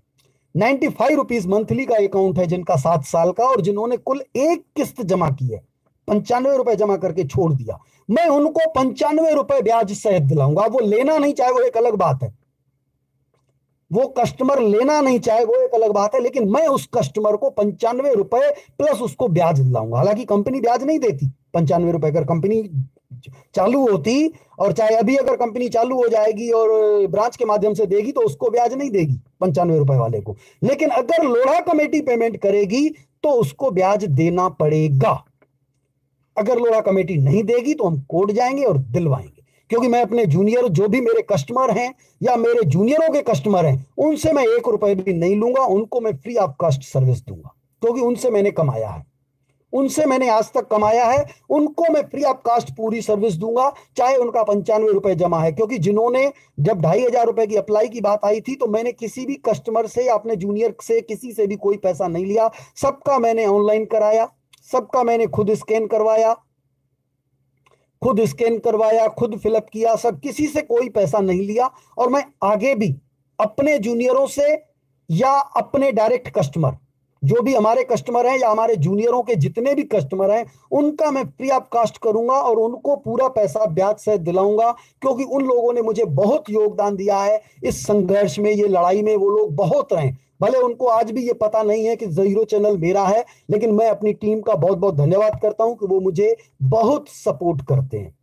Speaker 1: 95 रुपीज मंथली का अकाउंट है जिनका 7 साल का, और जिन्होंने कुल एक किस्त जमा की है, 95 रुपए जमा करके छोड़ दिया, मैं उनको 95 रुपए ब्याज सहित दिलाऊंगा। वो लेना नहीं चाहे वो एक अलग बात है, वो कस्टमर लेना नहीं चाहे वो एक अलग बात है, लेकिन मैं उस कस्टमर को 95 रुपए प्लस उसको ब्याज दिलाऊंगा। हालांकि कंपनी ब्याज नहीं देती 95 रुपए। अगर कंपनी चालू होती, और चाहे अभी अगर कंपनी चालू हो जाएगी और ब्रांच के माध्यम से देगी, तो उसको ब्याज नहीं देगी 95 रुपए वाले को। लेकिन अगर लोढ़ा कमेटी पेमेंट करेगी तो उसको ब्याज देना पड़ेगा। अगर लोढ़ा कमेटी नहीं देगी तो हम कोर्ट जाएंगे और दिलवाएंगे। क्योंकि मैं अपने जूनियर, जो भी मेरे कस्टमर हैं या मेरे जूनियरों के कस्टमर हैं, उनसे मैं 1 रुपए भी नहीं लूंगा। उनको मैं फ्री ऑफ कॉस्ट सर्विस दूंगा, क्योंकि उनसे मैंने कमाया है, उनसे मैंने आज तक कमाया है। उनको मैं फ्री ऑफ कॉस्ट पूरी सर्विस दूंगा, चाहे उनका 95 रुपए जमा है। क्योंकि जिन्होंने, जब 2,500 रुपए की अप्लाई की बात आई थी, तो मैंने किसी भी कस्टमर से या अपने जूनियर से किसी से भी कोई पैसा नहीं लिया। सबका मैंने ऑनलाइन कराया, सबका मैंने खुद स्कैन करवाया, खुद फिलअप किया, सब, किसी से कोई पैसा नहीं लिया। और मैं आगे भी अपने जूनियरों से या अपने डायरेक्ट कस्टमर, जो भी हमारे कस्टमर हैं या हमारे जूनियरों के जितने भी कस्टमर हैं, उनका मैं फ्री ऑफ कॉस्ट करूंगा और उनको पूरा पैसा ब्याज सहित दिलाऊंगा। क्योंकि उन लोगों ने मुझे बहुत योगदान दिया है इस संघर्ष में, ये लड़ाई में वो लोग बहुत रहे। भले उनको आज भी ये पता नहीं है कि जीरो चैनल मेरा है, लेकिन मैं अपनी टीम का बहुत बहुत धन्यवाद करता हूं कि वो मुझे बहुत सपोर्ट करते हैं,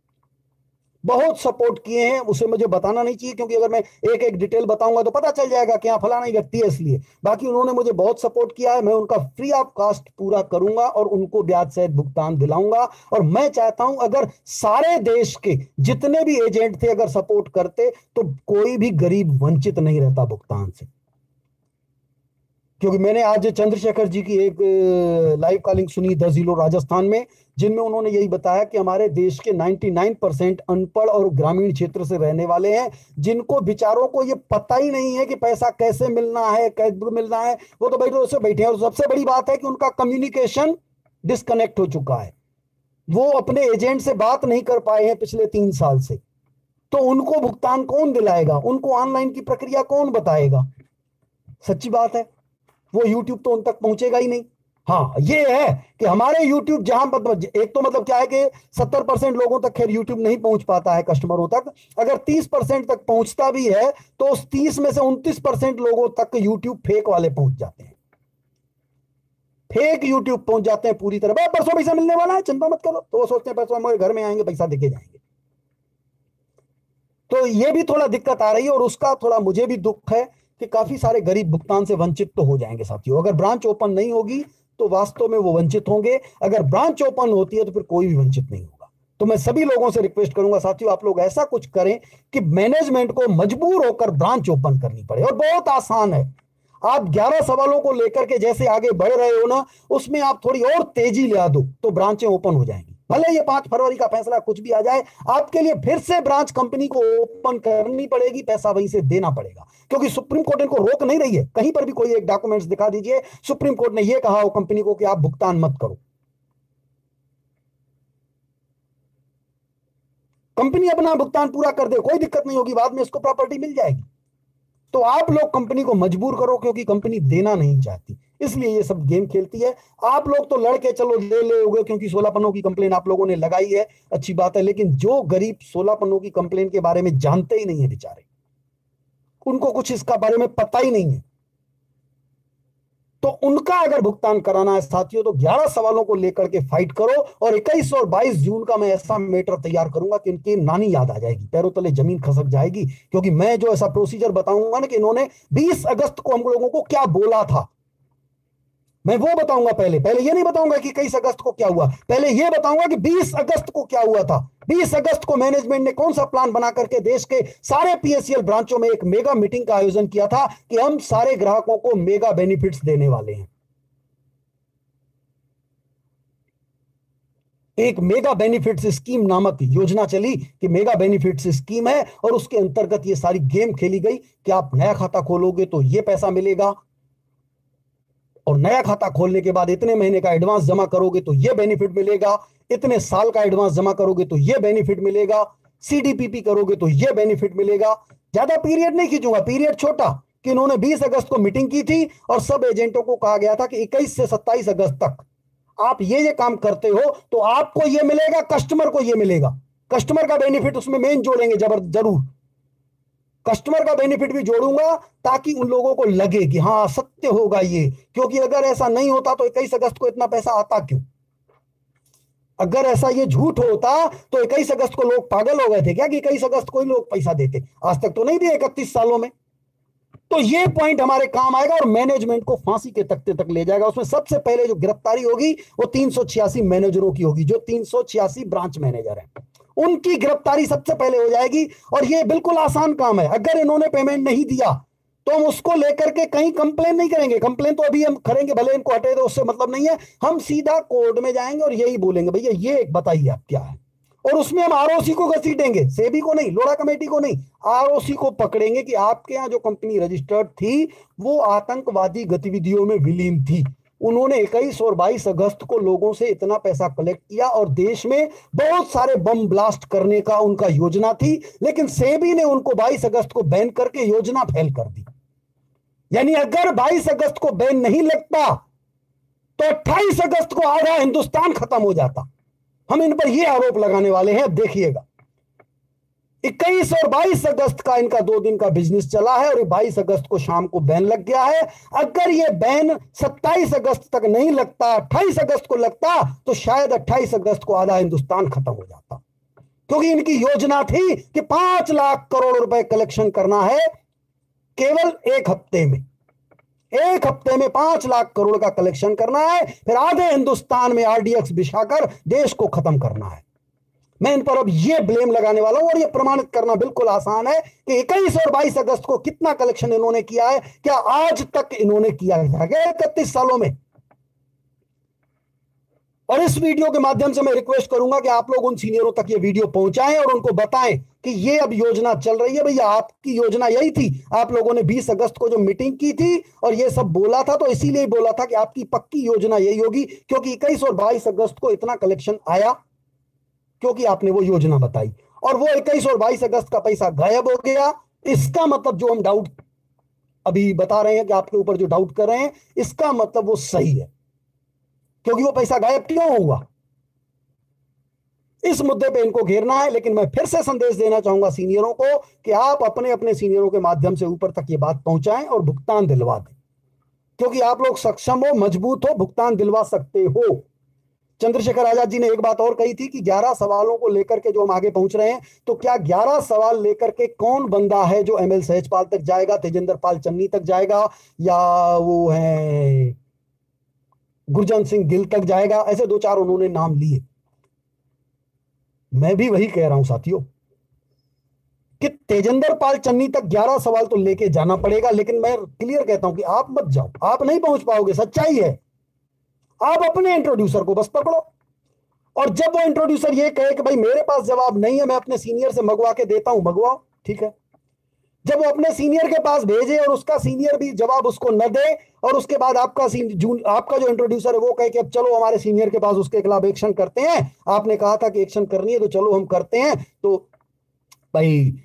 Speaker 1: बहुत सपोर्ट किए हैं। उसे मुझे बताना नहीं चाहिए, क्योंकि अगर मैं एक एक डिटेल बताऊंगा तो पता चल जाएगा कि यहाँ फलाना ही व्यक्ति है, इसलिए। बाकी उन्होंने मुझे बहुत सपोर्ट किया है, मैं उनका फ्री ऑफ कॉस्ट पूरा करूंगा और उनको ब्याज सहित भुगतान दिलाऊंगा। और मैं चाहता हूं अगर सारे देश के जितने भी एजेंट थे अगर सपोर्ट करते, तो कोई भी गरीब वंचित नहीं रहता भुगतान से। क्योंकि मैंने आज चंद्रशेखर जी की एक लाइव कॉलिंग सुनी 10 जिलों राजस्थान में, जिनमें उन्होंने यही बताया कि हमारे देश के 99% अनपढ़ और ग्रामीण क्षेत्र से रहने वाले हैं, जिनको बेचारों को ये पता ही नहीं है कि पैसा कैसे मिलना है, कैसे मिलना है। वो तो बैठे हैं। और सबसे बड़ी बात है कि उनका कम्युनिकेशन डिस्कनेक्ट हो चुका है, वो अपने एजेंट से बात नहीं कर पाए हैं पिछले 3 साल से। तो उनको भुगतान कौन दिलाएगा? उनको ऑनलाइन की प्रक्रिया कौन बताएगा? सच्ची बात है, वो YouTube तो उन तक पहुंचेगा ही नहीं। हाँ, ये है कि हमारे YouTube जहां, मतलब एक तो मतलब क्या है कि 70% लोगों तक खैर YouTube नहीं पहुंच पाता है, कस्टमरों तक। अगर 30% तक पहुंचता भी है तो उस 30 में से 29% लोगों तक YouTube फेक वाले पहुंच जाते हैं, फेक YouTube पहुंच जाते हैं पूरी तरह। परसों पैसा मिलने वाला है, चिंता मत करो। तो वो सोचते हैं पैसा हमारे घर में आएंगे, पैसा देके जाएंगे। तो ये भी थोड़ा दिक्कत आ रही है, और उसका थोड़ा मुझे भी दुख है कि काफी सारे गरीब भुगतान से वंचित तो हो जाएंगे साथियों। अगर ब्रांच ओपन नहीं होगी तो वास्तव में वो वंचित होंगे, अगर ब्रांच ओपन होती है तो फिर कोई भी वंचित नहीं होगा। तो मैं सभी लोगों से रिक्वेस्ट करूंगा साथियों, आप लोग ऐसा कुछ करें कि मैनेजमेंट को मजबूर होकर ब्रांच ओपन करनी पड़े। और बहुत आसान है, आप 11 सवालों को लेकर के जैसे आगे बढ़ रहे हो ना, उसमें आप थोड़ी और तेजी ले आ दो तो ब्रांचें ओपन हो जाएंगी। भले ये 5 फरवरी का फैसला कुछ भी आ जाए, आपके लिए फिर से ब्रांच कंपनी को ओपन करनी पड़ेगी, पैसा वहीं से देना पड़ेगा, क्योंकि सुप्रीम कोर्ट इनको रोक नहीं रही है। कहीं पर भी कोई एक डॉक्यूमेंट्स दिखा दीजिए सुप्रीम कोर्ट ने यह कहा हो कंपनी को कि आप भुगतान मत करो। कंपनी अपना भुगतान पूरा कर दे, कोई दिक्कत नहीं होगी, बाद में इसको प्रॉपर्टी मिल जाएगी। तो आप लोग कंपनी को मजबूर करो, क्योंकि कंपनी देना नहीं चाहती, इसलिए ये सब गेम खेलती है। आप लोग तो लड़के चलो ले होगे, क्योंकि 16 पन्नों की कंप्लेन आप लोगों ने लगाई है, अच्छी बात है, लेकिन जो गरीब 16 पन्नों की कंप्लेन के बारे में जानते ही नहीं है बेचारे, उनको कुछ इसका बारे में पता ही नहीं है, तो उनका अगर भुगतान कराना है साथियों, तो 11 सवालों को लेकर के फाइट करो। और 21 और 22 जून का मैं ऐसा मैटर तैयार करूंगा कि इनकी नानी याद आ जाएगी, पैरों तले जमीन खसक जाएगी, क्योंकि मैं जो ऐसा प्रोसीजर बताऊंगा ना कि इन्होंने 20 अगस्त को हम लोगों को क्या बोला था, मैं वो बताऊंगा। पहले ये नहीं बताऊंगा कि 21 अगस्त को क्या हुआ, पहले ये बताऊंगा कि 20 अगस्त को क्या हुआ था। 20 अगस्त को मैनेजमेंट ने कौन सा प्लान बना करके देश के सारे पीएससीएल ब्रांचों में एक मेगा मीटिंग का आयोजन किया था कि हम सारे ग्राहकों को मेगा बेनिफिट्स देने वाले हैं। एक मेगा बेनिफिट्स स्कीम नामक योजना चली कि मेगा बेनिफिट्स स्कीम है, और उसके अंतर्गत ये सारी गेम खेली गई कि आप नया खाता खोलोगे तो ये पैसा मिलेगा, और नया खाता खोलने के बाद इतने महीने का एडवांस जमा करोगे तो ये बेनिफिट मिलेगा, इतने साल का एडवांस जमा करोगे तो ये बेनिफिट मिलेगा, सीडीपीपी करोगे तो ये बेनिफिट मिलेगा। ज्यादा पीरियड नहीं खींचूंगा, पीरियड छोटा, कि इन्होंने 20 अगस्त को मीटिंग की थी और सब एजेंटों को कहा गया था कि 21 से 27 अगस्त तक आप ये काम करते हो तो आपको ये मिलेगा, कस्टमर को ये मिलेगा। कस्टमर का बेनिफिट उसमें मेन जोड़ेंगे, जरूर कस्टमर का बेनिफिट भी जोड़ूंगा, ताकि उन लोगों को लगे कि हाँ सत्य होगा ये, क्योंकि अगर ऐसा नहीं होता तो 21 अगस्त को इतना पैसा आता क्यों? अगर ऐसा ये झूठ होता तो 21 अगस्त को लोग पागल हो गए थे क्या कि 21 अगस्त को ही लोग पैसा देते? आज तक तो नहीं दिए 31 सालों में। तो ये पॉइंट हमारे काम आएगा और मैनेजमेंट को फांसी के तख्ते तक ले जाएगा। उसमें सबसे पहले जो गिरफ्तारी होगी वो 386 मैनेजरों की होगी, जो 386 ब्रांच मैनेजर हैं, उनकी गिरफ्तारी सबसे पहले हो जाएगी। और ये बिल्कुल आसान काम है, अगर इन्होंने पेमेंट नहीं दिया तो हम उसको लेकर के कहीं कंप्लेन नहीं करेंगे। कंप्लेन तो अभी हम करेंगे, भले इनको हटे दो, उससे मतलब नहीं है, हम सीधा कोर्ट में जाएंगे और यही बोलेंगे भैया ये एक बताइए आप क्या है, और उसमें हम आरओसी को घसीटेंगे, सेबी को नहीं, लोढ़ा कमेटी को नहीं, आरओसी को पकड़ेंगे कि आपके यहां जो कंपनी रजिस्टर्ड थी वो आतंकवादी गतिविधियों में विलीन थी। उन्होंने 21 और 22 अगस्त को लोगों से इतना पैसा कलेक्ट किया और देश में बहुत सारे बम ब्लास्ट करने का उनका योजना थी, लेकिन सेबी ने उनको 22 अगस्त को बैन करके योजना फेल कर दी। यानी अगर 22 अगस्त को बैन नहीं लगता तो 28 अगस्त को आधा हिंदुस्तान खत्म हो जाता। हम इन पर यह आरोप लगाने वाले हैं, देखिएगा। 21 और 22 अगस्त का इनका 2 दिन का बिजनेस चला है और 22 अगस्त को शाम को बैन लग गया है। अगर यह बैन 27 अगस्त तक नहीं लगता, 28 अगस्त को लगता, तो शायद 28 अगस्त को आधा हिंदुस्तान खत्म हो जाता, क्योंकि इनकी योजना थी कि 5 लाख करोड़ रुपए कलेक्शन करना है केवल एक हफ्ते में। एक हफ्ते में 5 लाख करोड़ का कलेक्शन करना है, फिर आधे हिंदुस्तान में आरडीएक्स बिछाकर देश को खत्म करना है। मैं इन पर अब ये ब्लेम लगाने वाला हूं और ये प्रमाणित करना बिल्कुल आसान है कि 21 और 22 अगस्त को कितना कलेक्शन इन्होंने किया है, क्या आज तक इन्होंने किया है 31 सालों में। और इस वीडियो के माध्यम से मैं रिक्वेस्ट करूंगा कि आप लोग उन सीनियरों तक ये वीडियो पहुंचाएं और उनको बताएं कि ये अब योजना चल रही है। भैया आपकी योजना यही थी, आप लोगों ने 20 अगस्त को जो मीटिंग की थी और ये सब बोला था, तो इसीलिए बोला था कि आपकी पक्की योजना यही होगी, क्योंकि 21 और 22 अगस्त को इतना कलेक्शन आया क्योंकि आपने वो योजना बताई, और वो 21 और 22 अगस्त का पैसा गायब हो गया। इसका मतलब जो हम डाउट अभी बता रहे हैं कि आपके ऊपर जो डाउट कर रहे हैं, इसका मतलब वो सही है, क्योंकि वो पैसा गायब क्यों हुआ, इस मुद्दे पे इनको घेरना है। लेकिन मैं फिर से संदेश देना चाहूंगा सीनियरों को कि आप अपने अपने सीनियरों के माध्यम से ऊपर तक ये बात पहुंचाएं और भुगतान दिलवा दें, क्योंकि आप लोग सक्षम हो, मजबूत हो, भुगतान दिलवा सकते हो। चंद्रशेखर आजाद जी ने एक बात और कही थी कि 11 सवालों को लेकर के जो हम आगे पहुंच रहे हैं, तो क्या 11 सवाल लेकर के कौन बंदा है जो एमएल सहजपाल तक जाएगा, तेजेंद्र पाल चन्नी तक जाएगा, या वो है गुरजंत सिंह गिल तक जाएगा, ऐसे 2-4 उन्होंने नाम लिए। मैं भी वही कह रहा हूं साथियों कि तेजेंद्र पाल चन्नी तक 11 सवाल तो लेके जाना पड़ेगा, लेकिन मैं क्लियर कहता हूं कि आप मत जाओ, आप नहीं पहुंच पाओगे, सच्चाई है। आप अपने इंट्रोड्यूसर को बस पकड़ो, और जब वो इंट्रोड्यूसर ये कहे कि भाई मेरे पास जवाब नहीं है, मैं अपने सीनियर से मंगवा के देता हूं, मंगवाओ, ठीक है। जब वो अपने सीनियर के पास भेजे और उसका सीनियर भी जवाब उसको न दे, और उसके बाद आपका जो इंट्रोड्यूसर है वो कहे कि अब चलो हमारे सीनियर के पास उसके खिलाफ एक्शन करते हैं, आपने कहा था कि एक्शन करनी है तो चलो हम करते हैं, तो भाई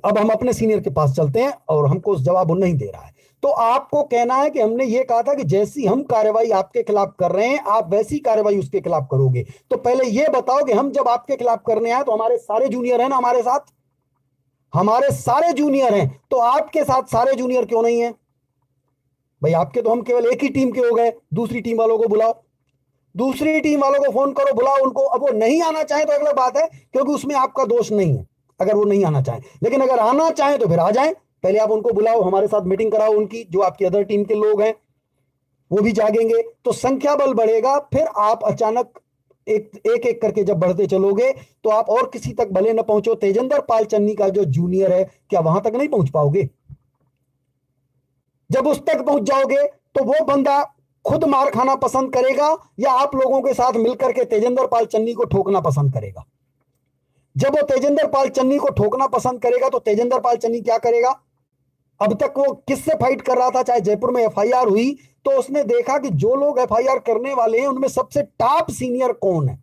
Speaker 1: अब हम अपने सीनियर के पास चलते हैं और हमको उस जवाब वो नहीं दे रहा है। तो आपको कहना है कि हमने ये कहा था कि जैसी हम कार्रवाई आपके खिलाफ कर रहे हैं आप वैसी कार्रवाई उसके खिलाफ करोगे। तो पहले ये बताओ कि हम जब आपके खिलाफ करने आए तो हमारे सारे जूनियर हैं ना, हमारे साथ हमारे सारे जूनियर हैं, तो आपके साथ सारे जूनियर क्यों नहीं है? भाई आपके तो हम केवल एक ही टीम के हो गए, दूसरी टीम वालों को बुलाओ, दूसरी टीम वालों को फोन करो, बुलाओ उनको। अब वो नहीं आना चाहे तो अगला बात है, क्योंकि उसमें आपका दोष नहीं है अगर वो नहीं आना चाहे, लेकिन अगर आना चाहे तो फिर आ जाए। पहले आप उनको बुलाओ, हमारे साथ मीटिंग कराओ उनकी, जो आपकी अदर टीम के लोग हैं वो भी जागेंगे, तो संख्या बल बढ़ेगा। फिर आप अचानक एक एक करके जब बढ़ते चलोगे तो आप और किसी तक भले न पहुंचो, तेजेंद्र पाल चन्नी का जो जूनियर है क्या वहां तक नहीं पहुंच पाओगे? जब उस तक पहुंच जाओगे तो वो बंदा खुद मार खाना पसंद करेगा या आप लोगों के साथ मिलकर के तेजेंद्र पाल चन्नी को ठोकना पसंद करेगा? जब वो तेजेंद्र पाल चन्नी को ठोकना पसंद करेगा तो तेजेंद्र पाल चन्नी क्या करेगा? अब तक वो किससे फाइट कर रहा था? चाहे जयपुर में एफआईआर हुई तो उसने देखा कि जो लोग एफआईआर करने वाले हैं उनमें सबसे टॉप सीनियर कौन है,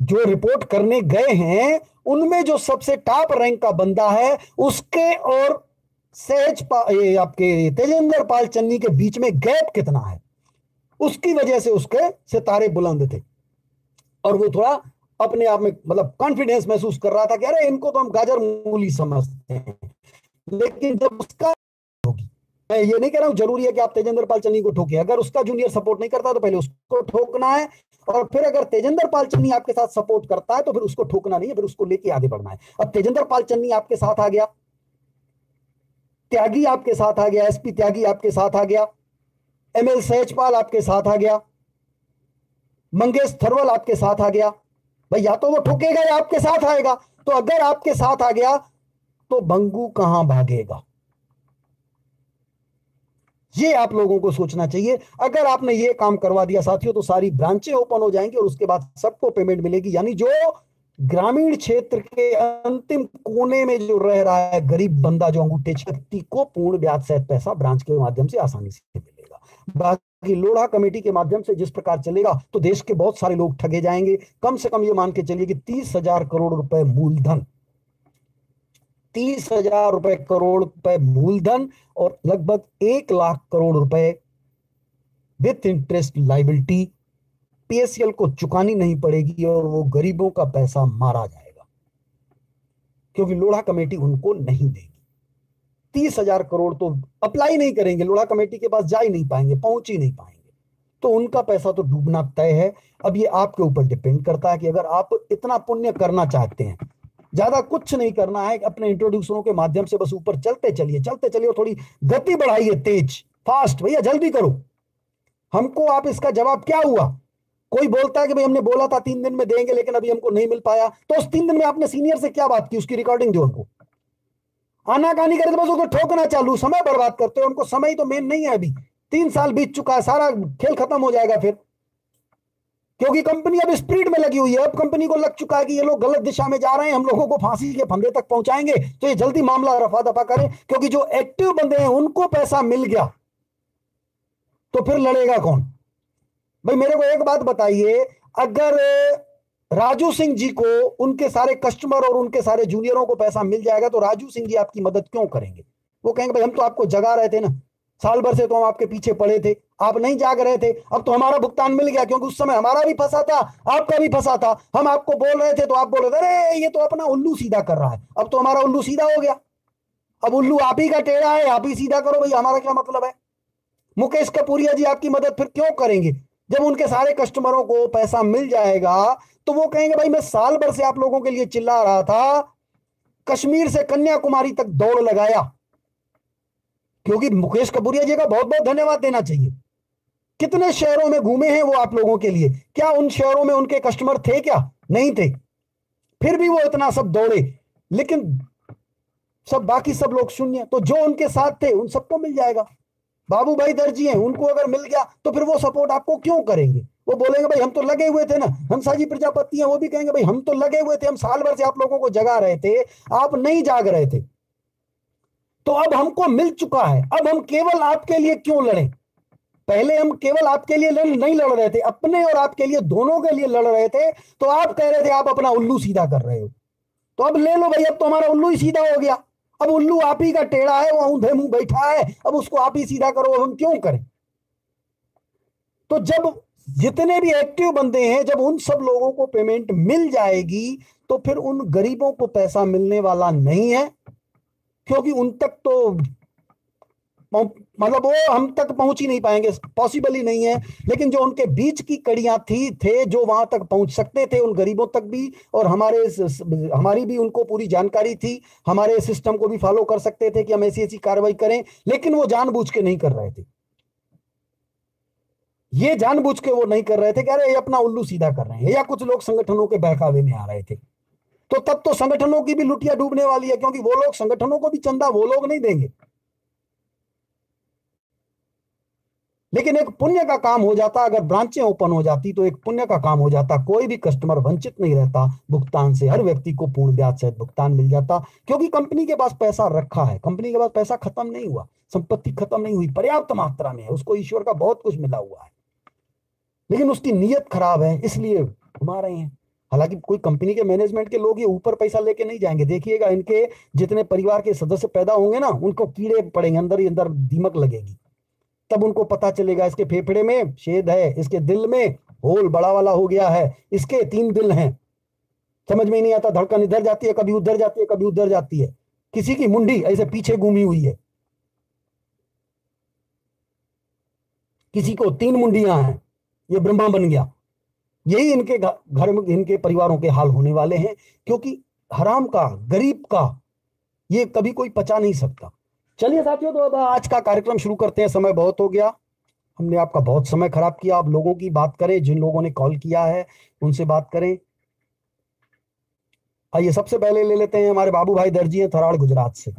Speaker 1: जो रिपोर्ट करने गए हैं उनमें जो सबसे टॉप रैंक का बंदा है उसके और आपके तेजेंद्र पाल चन्नी के बीच में गैप कितना है, उसकी वजह से उसके सितारे बुलंद थे और वो थोड़ा अपने आप में मतलब कॉन्फिडेंस महसूस कर रहा था कि अरे इनको तो हम गाजर मूली समझते हैं। लेकिन जब उसका होगी, मैं ये नहीं कह रहा हूं जरूरी है कि आप तेजेंद्र पाल चन्नी को ठोके, अगर उसका जूनियर सपोर्ट नहीं करता तो पहले उसको ठोकना है, और फिर अगर तेजेंद्र पाल चन्नी आपके साथ सपोर्ट करता है तो फिर उसको ठोकना नहीं है, फिर उसको लेके आगे बढ़ना है। अब तेजेंद्र पाल चन्नी आपके साथ आ गया, त्यागी आपके साथ आ गया, एसपी त्यागी आपके साथ आ गया, एमएल सहजपाल आपके साथ आ गया, मंगेश थरवल आपके साथ आ गया, भाई या तो वो ठोकेगा या आपके साथ आएगा। तो अगर आपके साथ आ गया तो बंगू कहां भागेगा, ये आप लोगों को सोचना चाहिए। अगर आपने ये काम करवा दिया साथियों तो सारी ब्रांचें ओपन हो जाएंगी और उसके बाद सबको पेमेंट मिलेगी, यानी जो ग्रामीण क्षेत्र के अंतिम कोने में जो रह रहा है गरीब बंदा, जो अंगूठे व्यक्ति को पूर्ण ब्याज सहित पैसा ब्रांच के माध्यम से आसानी से मिलेगा। बाकी लोढ़ा कमेटी के माध्यम से जिस प्रकार चलेगा तो देश के बहुत सारे लोग ठगे जाएंगे। कम से कम ये मान के चलिए कि 30,000 करोड़ रुपए मूलधन, 30,000 करोड़ रुपए मूलधन और लगभग 1 लाख करोड़ रुपए विथ इंटरेस्ट लाइबिलिटी पीएसएल को चुकानी नहीं पड़ेगी और वो गरीबों का पैसा मारा जाएगा, क्योंकि लोढ़ा कमेटी उनको नहीं देगी। 30,000 करोड़ तो अप्लाई नहीं करेंगे, लोढ़ा कमेटी के पास जा ही नहीं पाएंगे, पहुंच ही नहीं पाएंगे, तो उनका पैसा तो डूबना तय है। अब ये आपके ऊपर डिपेंड करता है कि अगर आप इतना पुण्य करना चाहते हैं, ज्यादा कुछ नहीं करना है, अपने इंट्रोड्यूसरों के माध्यम से बस ऊपर चलते चलिए, थोड़ी गति बढ़ाइए, तेज फास्ट, भैया जल्दी करो। हमको आप इसका जवाब क्या हुआ? कोई बोलता है कि भाई हमने बोला था 3 दिन में देंगे लेकिन अभी हमको नहीं मिल पाया, तो उस 3 दिन में आपने सीनियर से क्या बात की उसकी रिकॉर्डिंग दो उनको। आनाकानी करे तो बस उसको ठोकना चालू, समय बर्बाद करते हो। उनको समय ही तो मेन नहीं है, अभी 3 साल बीत चुका है, सारा खेल खत्म हो जाएगा फिर, क्योंकि कंपनी अब स्पीड में लगी हुई है। अब कंपनी को लग चुका है कि ये लोग गलत दिशा में जा रहे हैं, हम लोगों को फांसी के फंदे तक पहुंचाएंगे, तो ये जल्दी मामला रफा दफा करें, क्योंकि जो एक्टिव बंदे हैं उनको पैसा मिल गया तो फिर लड़ेगा कौन? भाई मेरे को एक बात बताइए, अगर राजू सिंह जी को उनके सारे कस्टमर और उनके सारे जूनियरों को पैसा मिल जाएगा तो राजू सिंह जी आपकी मदद क्यों करेंगे? वो कहेंगे भाई हम तो आपको जगा रहे थे ना, साल भर से तो हम आपके पीछे पड़े थे, आप नहीं जाग रहे थे, अब तो हमारा भुगतान मिल गया, क्योंकि उस समय हमारा भी फंसा था, आपका भी फंसा था। हम आपको बोल रहे थे तो आप बोल रहे थे अरे ये तो अपना उल्लू सीधा कर रहा है, अब तो हमारा उल्लू सीधा हो गया, अब उल्लू आप ही का टेढ़ा है, आप ही सीधा करो, भाई हमारा क्या मतलब है? मुकेश कपूरिया जी आपकी मदद फिर क्यों करेंगे? जब उनके सारे कस्टमरों को पैसा मिल जाएगा तो वो कहेंगे भाई मैं साल भर से आप लोगों के लिए चिल्ला रहा था, कश्मीर से कन्याकुमारी तक दौड़ लगाया, क्योंकि मुकेश कपूरिया जी का बहुत बहुत धन्यवाद देना चाहिए। कितने शहरों में घूमे हैं वो आप लोगों के लिए, क्या उन शहरों में उनके कस्टमर थे? क्या नहीं थे? फिर भी वो इतना सब दौड़े, लेकिन सब बाकी सब लोग शून्य, तो जो उनके साथ थे उन सबको मिल जाएगा। बाबू भाई दर्जी हैं, उनको अगर मिल गया तो फिर वो सपोर्ट आपको क्यों करेंगे? वो बोलेंगे भाई हम तो लगे हुए थे ना। हंसाजी प्रजापति हैं, वो भी कहेंगे भाई हम तो लगे हुए थे, हम साल भर से आप लोगों को जगा रहे थे, आप नहीं जाग रहे थे, तो अब हमको मिल चुका है, अब हम केवल आपके लिए क्यों लड़ें? पहले हम केवल आपके लिए नहीं लड़ रहे थे, अपने और आपके लिए दोनों के लिए लड़ रहे थे, तो आप कह रहे थे आप अपना उल्लू सीधा कर रहे हो, तो अब ले लो भाई, अब तो हमारा उल्लू ही सीधा हो गया। अब उल्लू आप ही का टेढ़ा है, वो ऊंधे मुंह बैठा है, अब उसको आप ही सीधा करो, अब हम क्यों करें? तो जब जितने भी एक्टिव बंदे हैं, जब उन सब लोगों को पेमेंट मिल जाएगी, तो फिर उन गरीबों को पैसा मिलने वाला नहीं है, क्योंकि उन तक तो मतलब वो हम तक पहुंच ही नहीं पाएंगे, पॉसिबल ही नहीं है। लेकिन जो उनके बीच की कड़ियां थे जो वहां तक पहुंच सकते थे, उन गरीबों तक भी, और हमारी भी उनको पूरी जानकारी थी, हमारे सिस्टम को भी फॉलो कर सकते थे कि हम ऐसी ऐसी कार्रवाई करें, लेकिन वो जानबूझ के नहीं कर रहे थे। ये जानबूझ के वो नहीं कर रहे थे कि अरे ये अपना उल्लू सीधा कर रहे हैं, या कुछ लोग संगठनों के बहकावे में आ रहे थे। तो तब तो संगठनों की भी लुटिया डूबने वाली है, क्योंकि वो लोग संगठनों को भी चंदा वो लोग नहीं देंगे। लेकिन एक पुण्य का काम हो जाता, अगर ब्रांचें ओपन हो जाती तो एक पुण्य का काम हो जाता, कोई भी कस्टमर वंचित नहीं रहता भुगतान से, हर व्यक्ति को पूर्ण ब्याज सहित भुगतान मिल जाता, क्योंकि कंपनी के पास पैसा रखा है, कंपनी के पास पैसा खत्म नहीं हुआ, संपत्ति खत्म नहीं हुई, पर्याप्त मात्रा में है, उसको ईश्वर का बहुत कुछ मिला हुआ है, लेकिन उसकी नीयत खराब है, इसलिए घुमा रहे हैं। हालांकि कोई कंपनी के मैनेजमेंट के लोग ये ऊपर पैसा लेके नहीं जाएंगे, देखिएगा इनके जितने परिवार के सदस्य पैदा होंगे ना, उनको कीड़े पड़ेंगे, अंदर ही अंदर दीमक लगेगी, तब उनको पता चलेगा इसके फेफड़े में छेद है, इसके दिल में होल बड़ा वाला हो गया है, इसके 3 दिल हैं, समझ में ही नहीं आता, धड़कन इधर जाती है, कभी उधर जाती है, कभी उधर जाती है, किसी की मुंडी ऐसे पीछे घूमी हुई है, किसी को 3 मुंडियां हैं, ये ब्रह्मा बन गया। यही इनके घर में, इनके परिवारों के हाल होने वाले हैं, क्योंकि हराम का, गरीब का ये कभी कोई पचा नहीं सकता। चलिए साथियों, तो अब आज का कार्यक्रम शुरू करते हैं, समय बहुत हो गया, हमने आपका बहुत समय खराब किया। आप लोगों की बात करें, जिन लोगों ने कॉल किया है उनसे बात करें। आइए सबसे पहले ले लेते हैं, हमारे बाबू भाई दर्जी हैं थराड़ गुजरात से।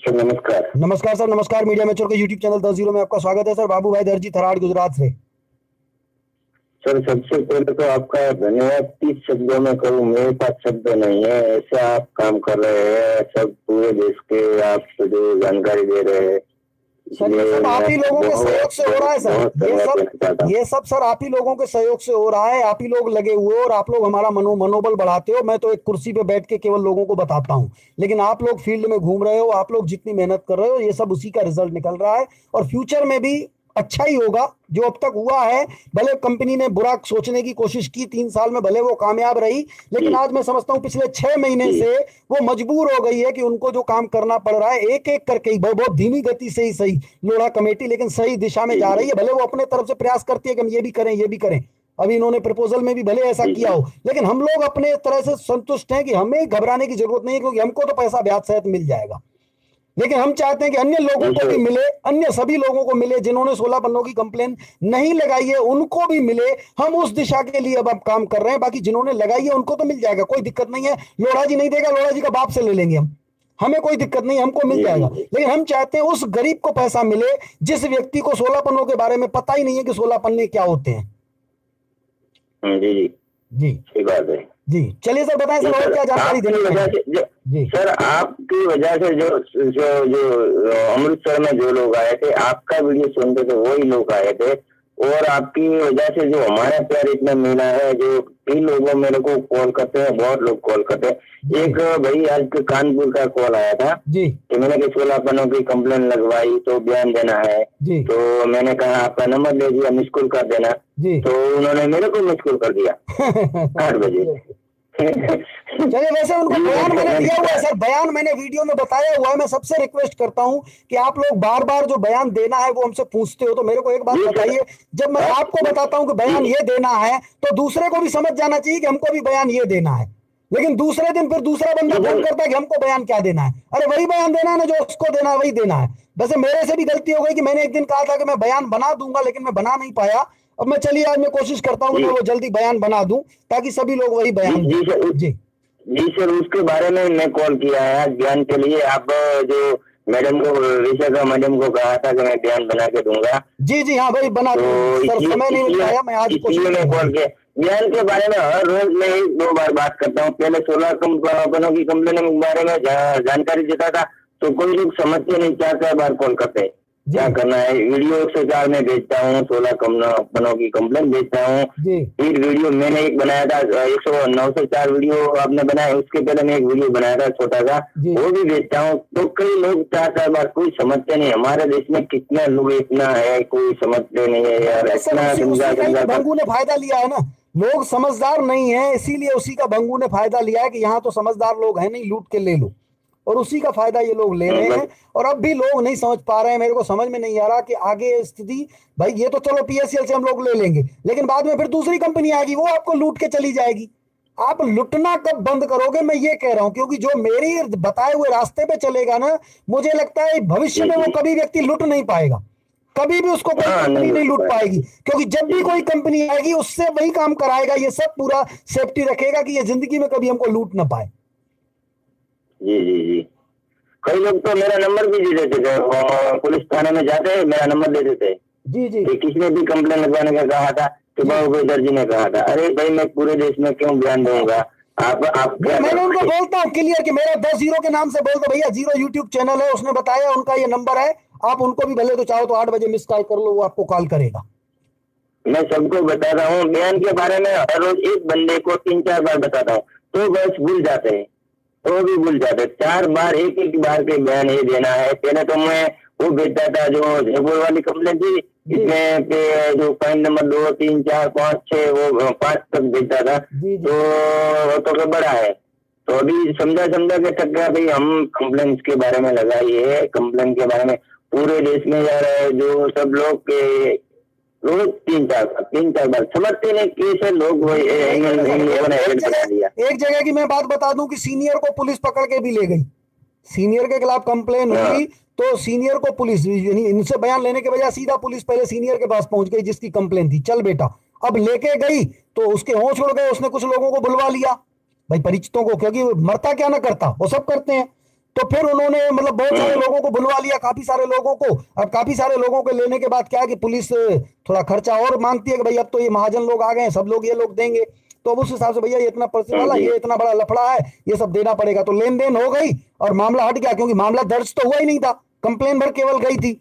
Speaker 2: सर नमस्कार।
Speaker 1: नमस्कार सर, नमस्कार। मीडिया मैच्योर के यूट्यूब चैनल 10 में आपका स्वागत है सर। बाबू भाई दर्जी थराड़ गुजरात से।
Speaker 2: सर सबसे पहले तो आपका धन्यवाद। 30 शब्दों में कहूँ, मेरे पास शब्द नहीं है, ऐसा आप काम कर रहे हैं, सब पूरे देश के आप जो जानकारी दे रहे हैं,
Speaker 1: सर ये सब आप ही लोगों के सहयोग से हो रहा है सर, ये सब सर आप ही लोगों के सहयोग से हो रहा है, आप ही लोग लगे हुए हो और आप लोग हमारा मनोबल बढ़ाते हो। मैं तो एक कुर्सी पे बैठ के केवल लोगों को बताता हूँ, लेकिन आप लोग फील्ड में घूम रहे हो, आप लोग जितनी मेहनत कर रहे हो, ये सब उसी का रिजल्ट निकल रहा है, और फ्यूचर में भी अच्छा ही होगा। जो अब तक हुआ है, भले कंपनी ने बुरा सोचने की कोशिश की 3 साल में, भले वो कामयाब रही, लेकिन आज मैं समझता हूँ पिछले 6 महीने से वो मजबूर हो गई है कि उनको जो काम करना पड़ रहा है, एक एक करके ही, बहुत धीमी गति से ही सही, लोढ़ा कमेटी लेकिन सही दिशा में जा रही है। भले वो अपने तरफ से प्रयास करती है कि हम ये भी करें, ये भी करें, अभी इन्होंने प्रपोजल में भी भले ऐसा किया हो, लेकिन हम लोग अपने तरह से संतुष्ट हैं कि हमें घबराने की जरूरत नहीं है, क्योंकि हमको तो पैसा ब्याज सहित मिल जाएगा। लेकिन हम चाहते हैं कि अन्य लोगों को भी मिले, अन्य सभी लोगों को मिले, जिन्होंने 16 पन्नों की कंप्लेन नहीं लगाई है उनको भी मिले। हम उस दिशा के लिए अब काम कर रहे हैं। बाकी जिन्होंने लगाई है उनको तो मिल जाएगा, कोई दिक्कत नहीं है। लोढ़ा जी नहीं देगा, लोढ़ा जी का बाप से ले लेंगे हम, हमें कोई दिक्कत नहीं, हमको मिल जाएगा। लेकिन हम चाहते हैं उस गरीब को पैसा मिले जिस व्यक्ति को 16 पन्नों के बारे में पता ही नहीं है कि 16 पन्ने क्या होते हैं।
Speaker 2: जी जी
Speaker 1: जी
Speaker 2: सही बात है
Speaker 1: जी। चलिए सर बताएं सर, और क्या जानकारी देनी है? जी
Speaker 2: सर, आपकी वजह से जो जो जो अमृतसर में जो लोग आए थे, आपका वीडियो सुनते थे वही लोग आए थे, और आपकी वजह से जो हमारा प्यार इतना मिला है, जो 3 लोगों मेरे को कॉल करते हैं, बहुत लोग कॉल करते हैं। एक भाई आज के कानपुर का कॉल आया था
Speaker 1: जी
Speaker 2: कि मैंने 16 पन्नों की कंप्लेन लगवाई तो बयान देना है
Speaker 1: जी।
Speaker 2: तो मैंने कहा आपका नंबर ले दिया, मिस कॉल कर देना
Speaker 1: जी।
Speaker 2: तो उन्होंने मेरे को मिस कॉल कर दिया 8 बजे।
Speaker 1: चलिए, वैसे उनको बयान मैंने दिया हुआ है सर, बयान मैंने वीडियो में बताया हुआ है। मैं सबसे रिक्वेस्ट करता हूं कि आप लोग बार बार जो बयान देना है वो हमसे पूछते हो, तो मेरे को एक बात बताइए, जब मैं आपको बताता हूं कि बयान ये देना है तो दूसरे को भी समझ जाना चाहिए कि हमको भी बयान ये देना है। लेकिन दूसरे दिन फिर दूसरा बंदा फोन करता है कि हमको बयान क्या देना है। अरे वही बयान देना है ना जो उसको देना है, वही देना है। वैसे मेरे से भी गलती हो गई कि मैंने एक दिन कहा था कि मैं बयान बना दूंगा, लेकिन मैं बना नहीं पाया। अब मैं चलिए आज मैं कोशिश करता हूँ कि मैं वो जल्दी बयान बना दूं ताकि सभी लोग वही बयान दें। जी
Speaker 2: जी सर, उसके बारे में मैं कॉल किया है आज बयान के लिए। आप जो मैडम को, विशाखा मैडम को कहा था कि मैं बयान बना के दूंगा।
Speaker 1: जी जी हाँ भाई बना
Speaker 2: तो
Speaker 1: सर, समय नहीं मिल पाया, मैं आज कोशिश
Speaker 2: इसलिए मैं कॉल किया। बयान के बारे में हर रोज मैं 1-2 बार बात करता हूँ। पहले 16 कंपनियों की कंप्लेन के बारे में जानकारी देता था, तो कोई लोग समझते नहीं, 4-4 बार कॉल करते हैं क्या करना है। वीडियो 104 में भेजता हूँ, 16 कंपनियों की कंप्लेन भेजता हूँ। फिर वीडियो मैंने एक बनाया था, 904 वीडियो आपने बनाया, उसके पहले मैं एक वीडियो बनाया था छोटा सा, वो भी भेजता हूँ। तो कई लोग 4-4 बार, कोई समझते नहीं। हमारे देश में कितने लोग इतना है, कोई समझते नहीं है यार। इतना
Speaker 1: भंगू ने फायदा लिया है ना, लोग समझदार नहीं है, इसीलिए उसी का भंगू ने फायदा लिया है कि यहाँ तो समझदार लोग हैं नहीं, लूट के ले लो, और उसी का फायदा ये लोग ले रहे हैं। और अब भी लोग नहीं समझ पा रहे हैं। मेरे को समझ में नहीं आ रहा कि आगे स्थिति, भाई ये तो चलो पीएसएल से हम लोग ले लेंगे, लेकिन बाद में फिर दूसरी कंपनी आएगी, वो आपको लूट के चली जाएगी। आप लुटना कब बंद करोगे, मैं ये कह रहा हूं, क्योंकि जो मेरी बताए हुए रास्ते पे चलेगा ना, मुझे लगता है भविष्य में वो कभी व्यक्ति लुट नहीं पाएगा, कभी भी उसको कोई कंपनी नहीं लूट पाएगी, क्योंकि जब भी कोई कंपनी आएगी उससे वही काम कराएगा, ये सब पूरा सेफ्टी रखेगा कि ये जिंदगी में कभी हमको लूट ना पाए।
Speaker 2: जी जी जी, कई लोग तो मेरा नंबर भी दे देते थे, पुलिस थाने में जाते हैं मेरा नंबर दे देते।
Speaker 1: जी जी,
Speaker 2: किसने भी कंप्लेन लगवाने का कहा था तो बाबू दर्जी ने कहा था, अरे भाई मैं पूरे देश में क्यों बयान दूंगा। आप
Speaker 1: मैंने उनको बोलता हूँ क्लियर कि मेरा 10 जीरो के नाम से बोल दो भैया, जीरो यूट्यूब चैनल है, उसने बताया उनका ये नंबर है, आप उनको भी भले तो चाहो तो 8 बजे मिस कॉल कर लो, वो आपको कॉल करेगा।
Speaker 2: मैं सबको बता रहा हूँ बयान के बारे में, हर रोज एक बंदे को 3-4 बार बताता हूँ, तो बस भूल जाते हैं, तो भी भूल जाते। 4 बार एक बार के बयान ये देना है। पहले तो मैं वो भेजता था जो जयपुर वाली कंप्लेन थी, इसमें पे जो पॉइंट नंबर 2, 3, 4, 5, 6 वो 5 तक भेजता था, तो वो तो बड़ा है। तो अभी समझा के थक गया भाई, हम कंप्लेन के बारे में लगाइए, कंप्लेन के बारे में पूरे देश में जा रहा है, जो सब लोग के रोज 3-4 बार समझते नहीं, कैसे लोग लोगों ने बना दिया।
Speaker 1: एक जगह की मैं बात बता दूं कि सीनियर को पुलिस पकड़ के भी ले गई, सीनियर के खिलाफ कंप्लेन हुई तो सीनियर को पुलिस, इनसे बयान लेने के बजाय सीधा पुलिस पहले सीनियर के पास पहुंच गई जिसकी कंप्लेन थी, चल बेटा। अब लेके गई तो उसके होश उड़ गए, उसने कुछ लोगों को बुलवा लिया, भाई परिचितों को, क्योंकि मरता क्या ना करता, वो सब करते हैं। तो फिर उन्होंने मतलब बहुत सारे लोगों को बुलवा लिया, काफी सारे लोगों को। अब काफी सारे लोगों को लेने के बाद क्या कि पुलिस थोड़ा खर्चा और मांगती है कि भाई अब तो ये महाजन लोग आ गए हैं, सब लोग ये लोग देंगे, तो अब उस हिसाब से भैया ये इतना पर्सन वाला, ये इतना बड़ा लफड़ा है, ये सब देना पड़ेगा। तो लेन देन हो गई और मामला हट गया, क्योंकि मामला दर्ज तो हुआ ही नहीं था, कंप्लेन भर केवल गई थी।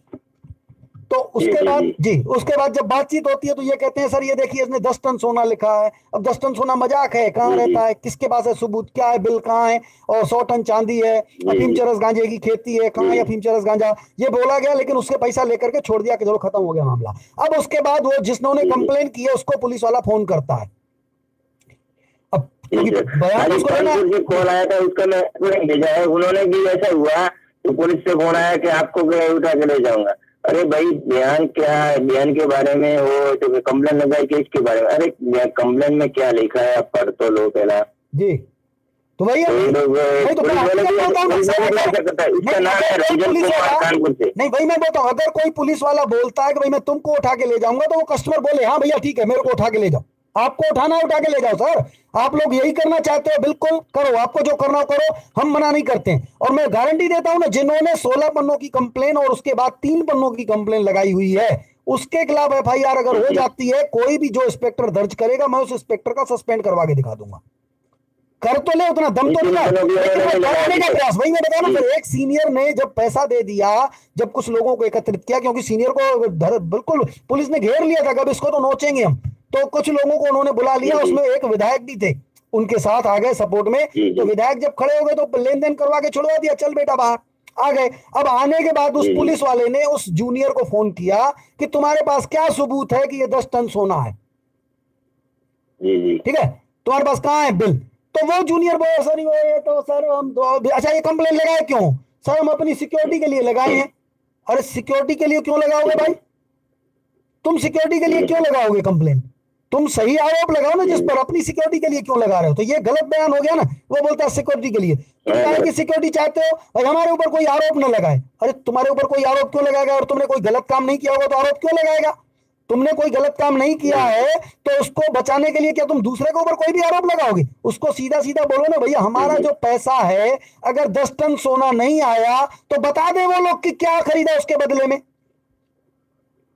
Speaker 1: तो उसके बाद जी, उसके बाद जब बातचीत होती है तो ये कहते हैं सर ये देखिए इसने 10 टन सोना लिखा है। अब 10 टन सोना मजाक है, कहाँ रहता है, किसके पास है सबूत, क्या है, बिल कहाँ है, और 100 टन चांदी है, अफीम चरस गांजे की खेती है, कहाँ है अफीम चरस गांजा, ये बोला गया, लेकिन उसके पैसा लेकर के छोड़ दिया कि चलो खत्म हो गया मामला। अब उसके बाद वो जिसने कंप्लेन की है उसको पुलिस वाला फोन करता है, अब बयान उसको
Speaker 2: कॉल आया था, उसका मैं भेजा है, उन्होंने भी ऐसा हुआ तो पुलिस से फोन आया कि आपको उठा के ले जाऊंगा। अरे भाई बयान क्या है, बयान के बारे में वो तो कंप्लेन लगाई कि इसके बारे में, अरे कंप्लेन में क्या लिखा है आप पढ़ तो लो पहला जी। तो भैया नहीं भाई, मैं बोलता हूँ अगर कोई पुलिस वाला बोलता है कि भाई मैं तुमको उठा के ले जाऊंगा, तो वो कस्टमर बोले हाँ भैया ठीक है मेरे को उठा के ले जाओ, आपको उठाना उठा के ले जाओ सर, आप लोग यही करना चाहते हो बिल्कुल करो, आपको जो करना हो करो, हम मना नहीं करते हैं। और मैं गारंटी देता हूं ना, जिन्होंने 16 पन्नों की कंप्लेन और उसके बाद 3 पन्नों की कंप्लेन लगाई हुई है, उसके खिलाफ एफआईआर अगर हो जाती है, कोई भी जो इंस्पेक्टर दर्ज करेगा, मैं उस इंस्पेक्टर का सस्पेंड करवा के दिखा दूंगा। कर तो ले, उतना दम तो नहीं, लेकिन का प्रयास वही मैं बता रहा हूं। एक सीनियर ने जब पैसा दे दिया, जब कुछ लोगों को एकत्रित किया, क्योंकि सीनियर को बिल्कुल पुलिस ने घेर लिया था, कब इसको तो नोचेंगे हम, तो कुछ लोगों को उन्होंने बुला लिया, उसमें एक विधायक भी थे, उनके साथ आ गए सपोर्ट में। तो विधायक जब खड़े हो गए तो लेन देन करवा के छुड़वा दिया, चल बेटा बाहर आ गए। अब आने के बाद उस पुलिस वाले ने उस जूनियर को फोन किया कि तुम्हारे पास क्या सबूत है कि ये 10 टन सोना है, ठीक है, तुम्हारे पास कहाँ है बिल। तो वो जूनियर बोले सर ये तो सर हम अच्छा ये कंप्लेन लगाए क्यों, सर हम अपनी सिक्योरिटी के लिए लगाए हैं। अरे सिक्योरिटी के लिए क्यों लगाओगे भाई, तुम सिक्योरिटी के लिए क्यों लगाओगे कंप्लेन,
Speaker 1: तुम सही आरोप लगाओ ना जिस पर, अपनी सिक्योरिटी के लिए क्यों लगा रहे हो? तो ये गलत बयान हो गया ना। वो बोलता है सिक्योरिटी के लिए, तुम काहे की सिक्योरिटी चाहते हो भाई? हमारे ऊपर कोई आरोप न लगाए। अरे तुम्हारे ऊपर कोई आरोप क्यों लगाएगा? और तुमने कोई गलत काम नहीं किया होगा तो आरोप क्यों लगाएगा? तुमने कोई गलत काम नहीं किया है तो उसको बचाने के लिए क्या तुम दूसरे के ऊपर कोई भी आरोप लगाओगे? उसको सीधा सीधा बोलो ना, भैया हमारा जो पैसा है, अगर 10 टन सोना नहीं आया तो बता दे वो लोग कि क्या खरीदा उसके बदले में।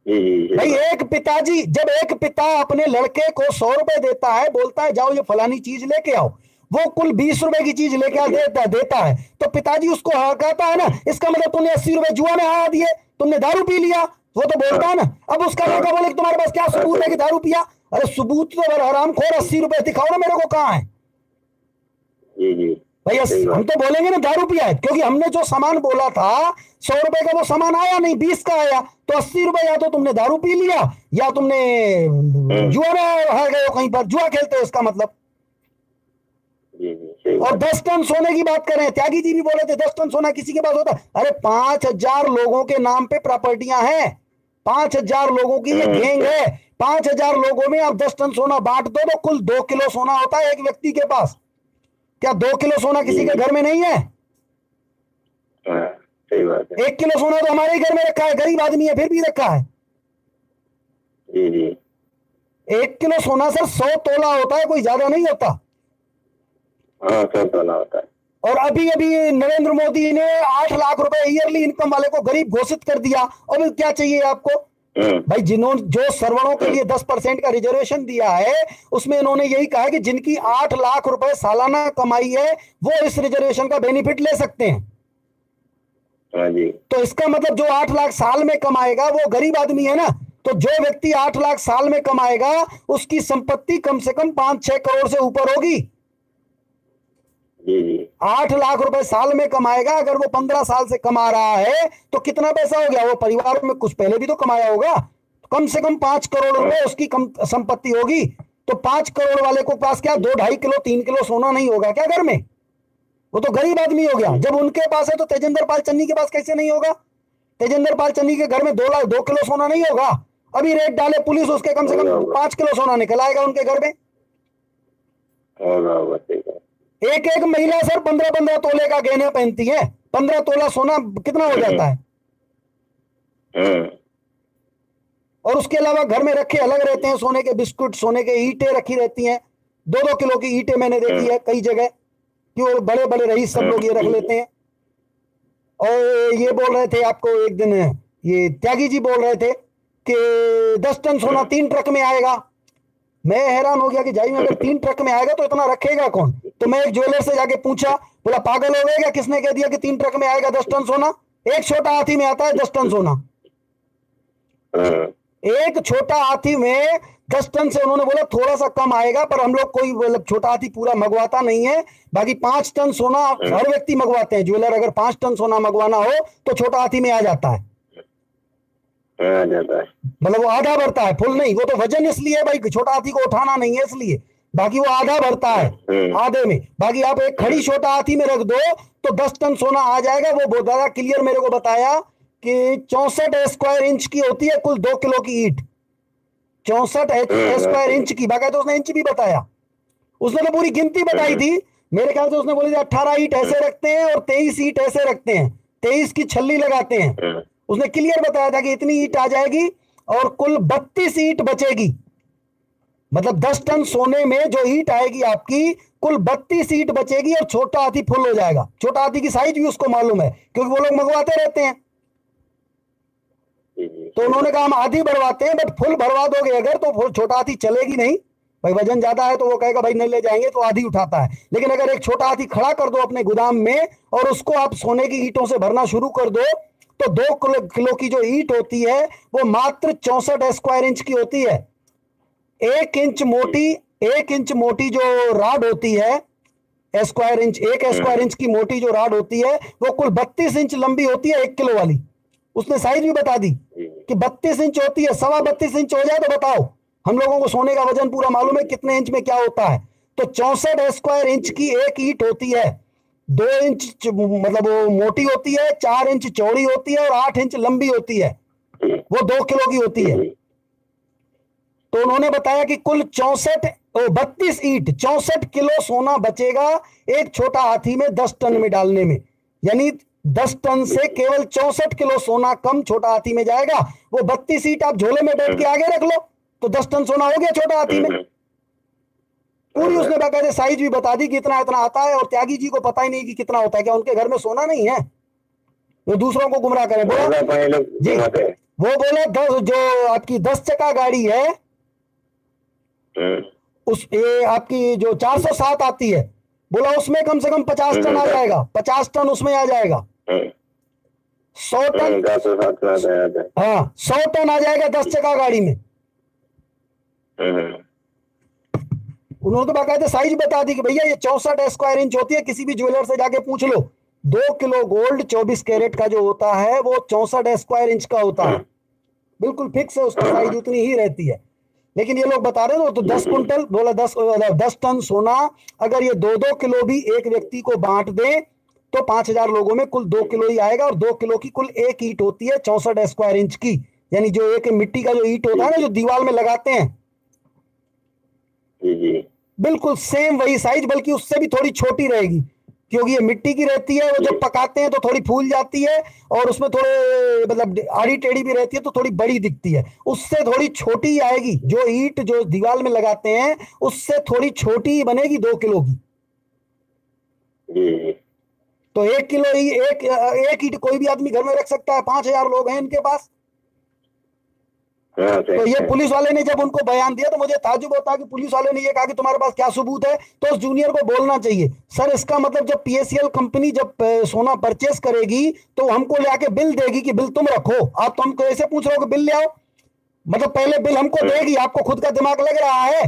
Speaker 1: भाई एक पिताजी, जब एक पिता अपने लड़के को 100 रुपए देता है, बोलता है जाओ ये फलानी चीज लेके आओ, वो कुल 20 रुपए की चीज लेके देता है, तो पिताजी उसको कहता है ना, इसका मतलब तुमने 80 रुपए जुआ में हारा दिए, तुमने दारू पी लिया। वो तो बोलता है ना। अब उसका लड़का बोले कि तुम्हारे पास क्या सबूत है कि दारू पिया? अरे सबूत तो हरामखोर 80 रुपए दिखाओ ना मेरे को, कहाँ है भैया? हम तो बोलेंगे ना दारू पिया है, क्योंकि हमने जो सामान बोला था 100 रुपए का वो सामान आया नहीं, 20 का आया। तो 80 रुपए या तो तुमने दारू पी लिया या तुमने जुआ में हार गए हो, कहीं पर जुआ खेलते हो इसका मतलब। और 10 टन सोने की बात करें, त्यागी जी भी बोले थे 10 टन सोना किसी के पास होता। अरे 5000 लोगों के नाम पे प्रॉपर्टियां हैं, 5000 लोगों की ये गैंग है। 5000 लोगों में आप 10 टन सोना बांट दो तो कुल 2 किलो सोना होता है एक व्यक्ति के पास। क्या 2 किलो सोना किसी के घर में नहीं है?
Speaker 2: सही बात है।
Speaker 1: 1 किलो सोना तो हमारे ही घर में रखा है, गरीब आदमी है फिर भी रखा है। 1 किलो सोना सर 100 तोला होता है, कोई ज्यादा नहीं होता।
Speaker 2: 100 तोला होता है।
Speaker 1: और अभी अभी नरेंद्र मोदी ने 8 लाख रुपए ईयरली इनकम वाले को गरीब घोषित कर दिया। अब क्या चाहिए आपको भाई? जिन्होंने जो सर्वणों के लिए 10% का रिजर्वेशन दिया है, उसमें इन्होंने यही कहा कि जिनकी 8 लाख रुपए सालाना कमाई है वो इस रिजर्वेशन का बेनिफिट ले सकते हैं।
Speaker 2: जी।
Speaker 1: तो इसका मतलब जो 8 लाख साल में कमाएगा वो गरीब आदमी है ना। तो जो व्यक्ति 8 लाख साल में कमाएगा उसकी संपत्ति कम से कम 5-6 करोड़ से ऊपर होगी। 8 लाख रुपए साल में कमाएगा, अगर वो 15 साल से कमा रहा है तो कितना पैसा हो गया? वो परिवार में कुछ पहले भी तो कमाया होगा, तो कम से कम 5 करोड़ रुपए उसकी कम संपत्ति होगी। तो 5 करोड़ वाले को पास क्या 2-2.5 किलो 3 किलो सोना नहीं होगा क्या घर में? वो तो गरीब आदमी हो गया। जब उनके पास है तो तेजेंद्र पाल चन्नी के पास कैसे नहीं होगा? तेजेंद्र पाल चन्नी के घर में 2 किलो सोना नहीं होगा? अभी रेट डाले पुलिस, उसके कम से कम 5 किलो सोना निकल आएगा उनके घर में। एक एक महिला सर 15-15 तोले का गहना पहनती है। 15 तोला सोना कितना हो जाता है? और उसके अलावा घर में रखे अलग रहते हैं सोने के बिस्कुट, सोने के ईंटें रखी रहती हैं। 2-2 किलो की ईंटें मैंने देखी है कई जगह, कि वो बड़े बड़े रईस सब लोग ये रख लेते हैं। और ये बोल रहे थे आपको एक दिन, ये त्यागी जी बोल रहे थे कि 10 टन सोना 3 ट्रक में आएगा। मैं हैरान हो गया कि जाई में अगर 3 ट्रक में आएगा तो इतना रखेगा कौन? तो मैं एक ज्वेलर से जाके पूछा, बोला पागल हो गए क्या? किसने कह दिया कि 3 ट्रक में आएगा 10 टन सोना? एक छोटा हाथी में आता है 10 टन सोना। एक छोटा हाथी में 10 टन से उन्होंने बोला थोड़ा सा कम आएगा, पर हम लोग कोई मतलब छोटा हाथी पूरा मंगवाता नहीं है। बाकी 5 टन सोना हर व्यक्ति मंगवाते हैं। ज्वेलर अगर 5 टन सोना मंगवाना हो तो छोटा हाथी में आ जाता है। मतलब वो आधा भरता है, फुल नहीं। वो तो वजन इसलिए भाई छोटा हाथी को उठाना नहीं है इसलिए, बाकी वो आधा भरता है आधे में। बाकी आप एक खड़ी छोटा हाथी में रख दो तो 10 टन सोना आ जाएगा। वो बहुत ज्यादा क्लियर मेरे को बताया कि 64 स्क्वायर इंच की होती है कुल 2 किलो की ईंट। 64 स्क्वायर इंच की, बाकायदा उसने इंच भी बताया। उसने तो पूरी गिनती बताई थी। मेरे ख्याल से उसने बोली 18 ईंट ऐसे रखते हैं और 23 ईंट ऐसे रखते हैं, 23 की छल्ली लगाते हैं। उसने क्लियर बताया था कि इतनी ईंट आ जाएगी और कुल 32 ईंट बचेगी। मतलब 10 टन सोने में जो ईंट आएगी आपकी, कुल 32 ईंट बचेगी और छोटा हाथी फुल हो जाएगा। छोटा हाथी की साइज भी उसको मालूम है क्योंकि वो लोग मंगवाते रहते हैं। तो उन्होंने कहा हम आधी भरवाते हैं, बट फुल भरवा दोगे अगर तो छोटा हाथी चलेगी नहीं। भाई वजन ज्यादा है तो वो कहेगा भाई नहीं ले जाएंगे, तो आधी उठाता है। लेकिन अगर एक छोटा हाथी खड़ा कर दो अपने गोदाम में और उसको आप सोने की ईंटों से भरना शुरू कर दो, तो 2 किलो की जो ईंट होती है वो मात्र 64 स्क्वायर इंच की होती है। 1 इंच मोटी जो राड होती है, स्क्वायर इंच, 1 स्क्वायर इंच की मोटी जो राड होती है वो कुल 32 इंच लंबी होती है 1 किलो वाली। उसने साइज भी बता दी कि 32 इंच होती है। 32.25 इंच हो जाए तो बताओ, हम लोगों को सोने का वजन पूरा मालूम है कितने इंच में क्या होता है। तो 64 स्क्वायर इंच की एक ईंट होती है। 2 इंच मतलब वो मोटी होती है, 4 इंच चौड़ी होती है और 8 इंच लंबी होती है। वो 2 किलो की होती है। तो उन्होंने बताया कि कुल 32 ईंट 64 किलो सोना बचेगा एक छोटा हाथी में 10 टन में डालने में, यानी 10 टन से केवल 64 किलो सोना कम छोटा हाथी में जाएगा। वो 32 ईंट आप झोले में बैठ के आगे रख लो तो 10 टन सोना हो गया छोटा हाथी में। पूरी उसने बाकायदे साइज भी बता दी कि इतना इतना आता है, और त्यागी जी को पता ही नहीं कि कितना होता है। क्या उनके घर में सोना नहीं है? वो दूसरों को गुमराह करें। बोला जी, वो बोले 10 जो आपकी 10 चक्का गाड़ी है उस ये आपकी जो 407 आती है, बोला उसमें कम से कम 50 टन आ जाएगा, 50 टन उसमें आ जाएगा, 100 टन, हाँ 100 टन आ जाएगा 10 चक्का गाड़ी में। उन्होंने तो बाकायदा साइज बता दी कि भैया ये 64 स्क्वायर इंच होती है, किसी भी ज्वेलर से जाके पूछ लो। 2 किलो गोल्ड 24 कैरेट का जो होता है वो 64 स्क्वायर इंच का होता है, बिल्कुल फिक्स है, उसकी साइज उतनी ही रहती है। लेकिन ये लोग बता रहे हो तो 10 कुंटल, बोला 10 टन सोना अगर ये 2-2 किलो भी एक व्यक्ति को बांट दें तो 5000 लोगों में कुल 2 किलो ही आएगा। और 2 किलो की कुल एक ईंट होती है 64 स्क्वायर इंच की, यानी जो एक मिट्टी का जो ईंट होता है ना जो दीवार में लगाते हैं, बिल्कुल सेम वही साइज, बल्कि उससे भी थोड़ी छोटी रहेगी, क्योंकि ये मिट्टी की रहती है। वो जब पकाते हैं तो थोड़ी फूल जाती है और उसमें थोड़े मतलब आड़ी टेढ़ी भी रहती है तो थोड़ी बड़ी दिखती है, उससे थोड़ी छोटी आएगी। जो ईंट जो दीवार में लगाते हैं उससे थोड़ी छोटी ही बनेगी 2 किलो की। तो 1 किलो ही एक ईंट कोई भी आदमी घर में रख सकता है। 5000 लोग हैं इनके पास। तो ये पुलिस वाले ने जब उनको बयान दिया तो मुझे ताज्जुब होता कि पुलिस वाले ने ये कहा कि तुम्हारे पास क्या सबूत है, तो उस जूनियर को बोलना चाहिए सर इसका मतलब जब पीएसएल कंपनी जब सोना परचेस करेगी तो हमको ले आके बिल देगी कि बिल तुम रखो। आप तो हमको ऐसे पूछ रहे हो कि बिल ले आओ, मतलब पहले बिल हमको देगी। आपको खुद का दिमाग लग रहा है?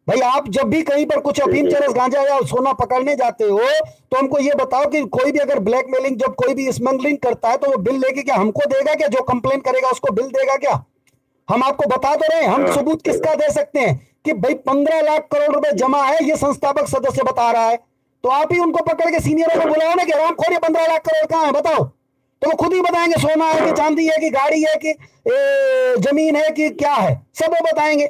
Speaker 1: भाई आप जब भी कहीं पर कुछ अफीम चरस गांजा या सोना पकड़ने जाते हो तो हमको ये बताओ कि कोई भी अगर ब्लैकमेलिंग जब कोई भी स्मगलिंग करता है तो वो बिल लेके क्या हमको देगा? क्या जो कंप्लेन करेगा उसको बिल देगा? क्या हम आपको बता तो रहे हैं। हम सबूत किसका दे सकते हैं कि भाई 15 लाख करोड़ रुपए जमा है, ये संस्थापक सदस्य बता रहा है। तो आप ही उनको पकड़ के सीनियरों को बुलाओ ना कि राम खोर 15 लाख करोड़ कहां है बताओ, तो वो खुद ही बताएंगे सोना है कि चांदी है कि गाड़ी है कि जमीन है कि क्या है, सब वो बताएंगे।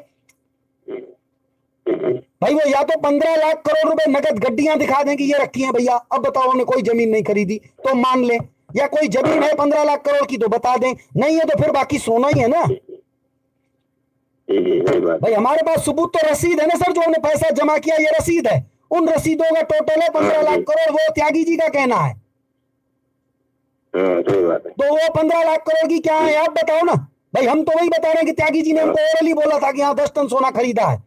Speaker 1: भाई वो या तो 15 लाख करोड़ रुपए नगद गड्डियां दिखा दें कि ये रखी हैं भैया, अब बताओ हमने कोई जमीन नहीं खरीदी तो मान ले, या कोई जमीन है 15 लाख करोड़ की तो बता दें, नहीं है तो फिर बाकी सोना ही है ना। भाई हमारे पास सबूत तो रसीद है ना सर, जो हमने पैसा जमा किया ये रसीद है, उन रसीदों का टोटल है 15 लाख करोड़, वो त्यागी जी का कहना है। तो वो 15 लाख करोड़ की क्या है आप बताओ ना। भाई हम तो वही बता रहे हैं कि त्यागी जी ने हमको ओरली बोला था कि यहाँ 10 टन सोना खरीदा है।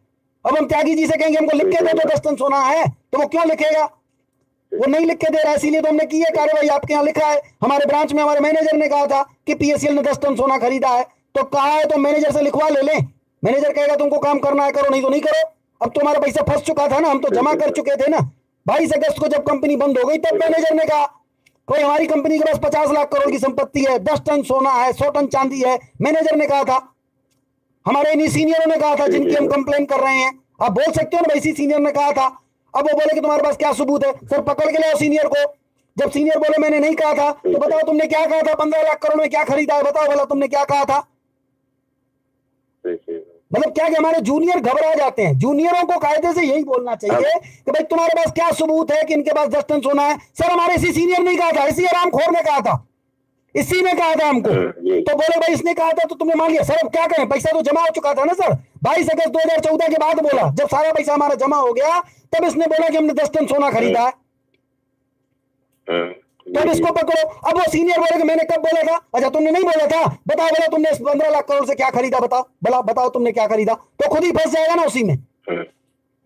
Speaker 1: अब हम त्यागी जी से कहेंगे हमको लिख के दो तो 10 टन सोना है, तो वो क्यों लिखेगा? वो नहीं लिख के दे रहा है, इसीलिए तो हमने की है कार्रवाई। आपके यहाँ लिखा है, हमारे ब्रांच में हमारे मैनेजर ने कहा था कि पीएसएल ने 10 टन सोना खरीदा है, तो कहा है तो मैनेजर से लिखवा ले लें। मैनेजर कहेगा तुमको काम करना है करो, नहीं तो नहीं करो। अब तुम्हारा पैसा फंस चुका था ना, हम तो जमा कर चुके थे ना। 22 अगस्त को जब कंपनी बंद हो गई तब मैनेजर ने कहा कोई हमारी कंपनी के पास 50 लाख करोड़ की संपत्ति है, 10 टन सोना है, 100 टन चांदी है। मैनेजर ने कहा था, हमारे इन्हीं सीनियरों ने कहा था जिनकी हम कंप्लेन कर रहे हैं। आप बोल सकते हो ना भाई सीनियर ने कहा था। अब वो बोले कि तुम्हारे पास क्या सबूत है? सर पकड़ के लाओ सीनियर को। जब सीनियर बोले मैंने नहीं कहा था, तो बताओ तुमने क्या कहा था? 15 लाख करोड़ में क्या खरीदा है बताओ भला, तुमने क्या कहा था? मतलब क्या कि हमारे जूनियर घबरा जाते हैं। जूनियरों को कायदे से यही बोलना चाहिए कि भाई तुम्हारे पास क्या सबूत है कि इनके पास 10 टन सोना है। सर हमारे इसी सीनियर ने कहा था, इसी हरामखोर ने कहा था, इसी ने कहा था हमको। तो बोले भाई इसने कहा था तो तुमने मान लिया। सर अब क्या करें, पैसा तो जमा हो चुका था ना सर। 22 अगस्त 2014 के बाद बोला, जब सारा पैसा हमारा जमा हो गया तब इसने बोला कि हमने 10 टन सोना खरीदा है। तो अब इसको पकड़ो। अब वो सीनियर बोले कि मैंने कब बोला था? अच्छा तुमने नहीं बोला था, बताओ बोला तुमने 15 लाख करोड़ से क्या खरीदा, बताओ भला, बताओ तुमने क्या खरीदा। तो खुद ही फंस जाएगा ना उसी में।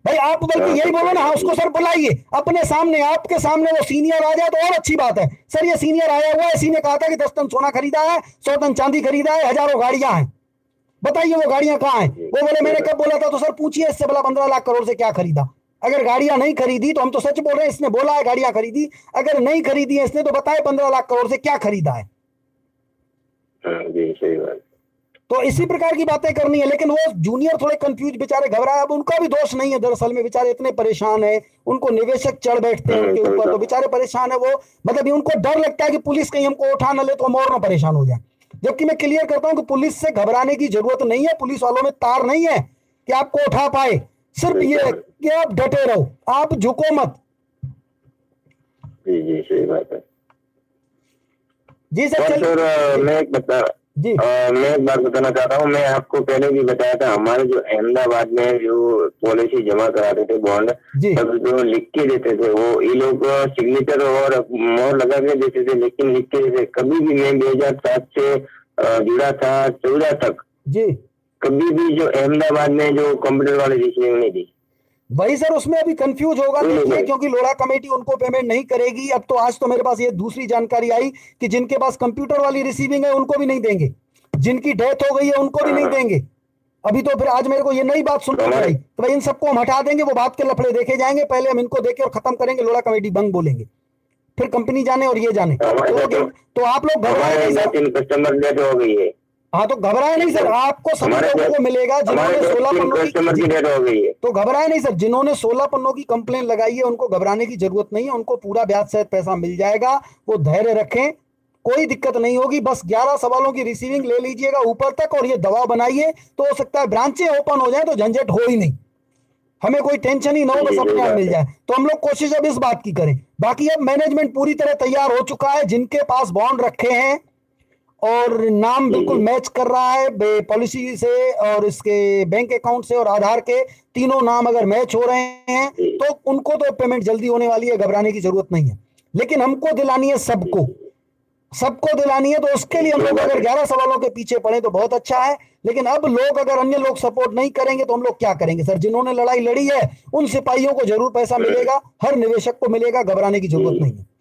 Speaker 1: भाई आप बल्कि यही बोलो ना, हाँ उसको सर बुलाइए अपने सामने, आपके सामने वो सीनियर आ जाए तो और अच्छी बात है। सर ये सीनियर आया हुआ है, इसी ने कहा था कि 10 टन सोना खरीदा है, 100 टन चांदी खरीदा है, हजारों गाड़ियां हैं, बताइए वो गाड़ियां कहाँ हैं? वो बोले मैंने कब बोला था? तो सर पूछिए इससे भला 15 लाख करोड़ से क्या खरीदा। अगर गाड़ियां नहीं खरीदी तो हम तो सच बोल रहे हैं, इसने बोला है गाड़ियां खरीदी। अगर नहीं खरीदी है इसने तो बताए 15 लाख करोड़ से क्या खरीदा है।
Speaker 2: जी सही बात।
Speaker 1: तो इसी प्रकार की बातें करनी है। लेकिन वो जूनियर थोड़े कंफ्यूज बेचारे घबराए। अब उनका भी दोष नहीं है दरअसल में, बेचारे इतने परेशान है, उनको निवेशक चढ़ बैठते हैं उनके ऊपर, तो बेचारे परेशान है वो। मतलब उनको डर लगता है कि पुलिस कहीं हमको उठा न ले तो हम और ना परेशान हो जाए। जबकि मैं क्लियर करता हूं कि पुलिस से घबराने की जरूरत नहीं है, पुलिस वालों में तार नहीं है। कि आपको उठा पाए। सिर्फ ये है कि आप डटे रहो, आप झुको मत।
Speaker 2: जी जी सही बात है।
Speaker 1: जी सर।
Speaker 2: और सर मैं एक बात बताना चाहता हूँ। मैं आपको पहले भी बताया था, हमारे जो अहमदाबाद में जो पॉलिसी जमा कराते थे बॉन्ड, तब जो लिख के देते थे वो ये लोग सिग्नेचर और मोहर लगा के देते थे, लेकिन लिख के देते। कभी भी मैं 2007 से जुड़ा था 14 तक
Speaker 1: जी,
Speaker 2: कभी भी जो अहमदाबाद में जो कंप्यूटर वाली रिसीविंग नहीं दी।
Speaker 1: वही सर, उसमें अभी कंफ्यूज होगा देखिए, क्योंकि लोढ़ा कमेटी उनको पेमेंट नहीं करेगी। अब तो आज तो मेरे पास ये दूसरी जानकारी आई कि जिनके पास कंप्यूटर वाली रिसीविंग है उनको भी नहीं देंगे, जिनकी डेथ हो गई है उनको भी नहीं देंगे। अभी तो फिर आज मेरे को ये नई बात सुनने को आई, तो भाई इन सबको हम हटा देंगे, वो बात के लफड़े देखे जाएंगे, पहले हम इनको देके और खत्म करेंगे, लोढ़ा कमेटी भंग बोलेंगे, फिर कंपनी जाने और ये जाने। तो आप लोग घबराए नहीं,
Speaker 2: कस्टमर डेथ हो गई है।
Speaker 1: हाँ तो घबराए नहीं सर, आपको सभी लोगों को मिलेगा जिन्होंने 16 पन्नों की
Speaker 2: डेट हो गई है।
Speaker 1: तो घबराए नहीं सर, जिन्होंने 16 पन्नों की कंप्लेन लगाई है उनको घबराने की जरूरत नहीं है, उनको पूरा ब्याज सहित पैसा मिल जाएगा। वो धैर्य रखें, कोई दिक्कत नहीं होगी। बस 11 सवालों की रिसीविंग ले लीजिएगा ऊपर तक और ये दवा बनाइए, तो हो सकता है ब्रांचें ओपन हो जाए तो झंझट हो ही नहीं, हमें कोई टेंशन ही ना हो, बस अपने आप मिल जाए। तो हम लोग कोशिश अब इस बात की करें। बाकी अब मैनेजमेंट पूरी तरह तैयार हो चुका है, जिनके पास बॉन्ड रखे हैं और नाम बिल्कुल मैच कर रहा है पॉलिसी से और इसके बैंक अकाउंट से और आधार के, तीनों नाम अगर मैच हो रहे हैं तो उनको तो पेमेंट जल्दी होने वाली है, घबराने की जरूरत नहीं है। लेकिन हमको दिलानी है, सबको दिलानी है, तो उसके लिए हम लोग अगर 11 सवालों के पीछे पड़े तो बहुत अच्छा है। लेकिन अब लोग, अगर अन्य लोग सपोर्ट नहीं करेंगे तो हम लोग क्या करेंगे सर? जिन्होंने लड़ाई लड़ी है उन सिपाहियों को जरूर पैसा मिलेगा, हर निवेशक को मिलेगा, घबराने की जरूरत नहीं है।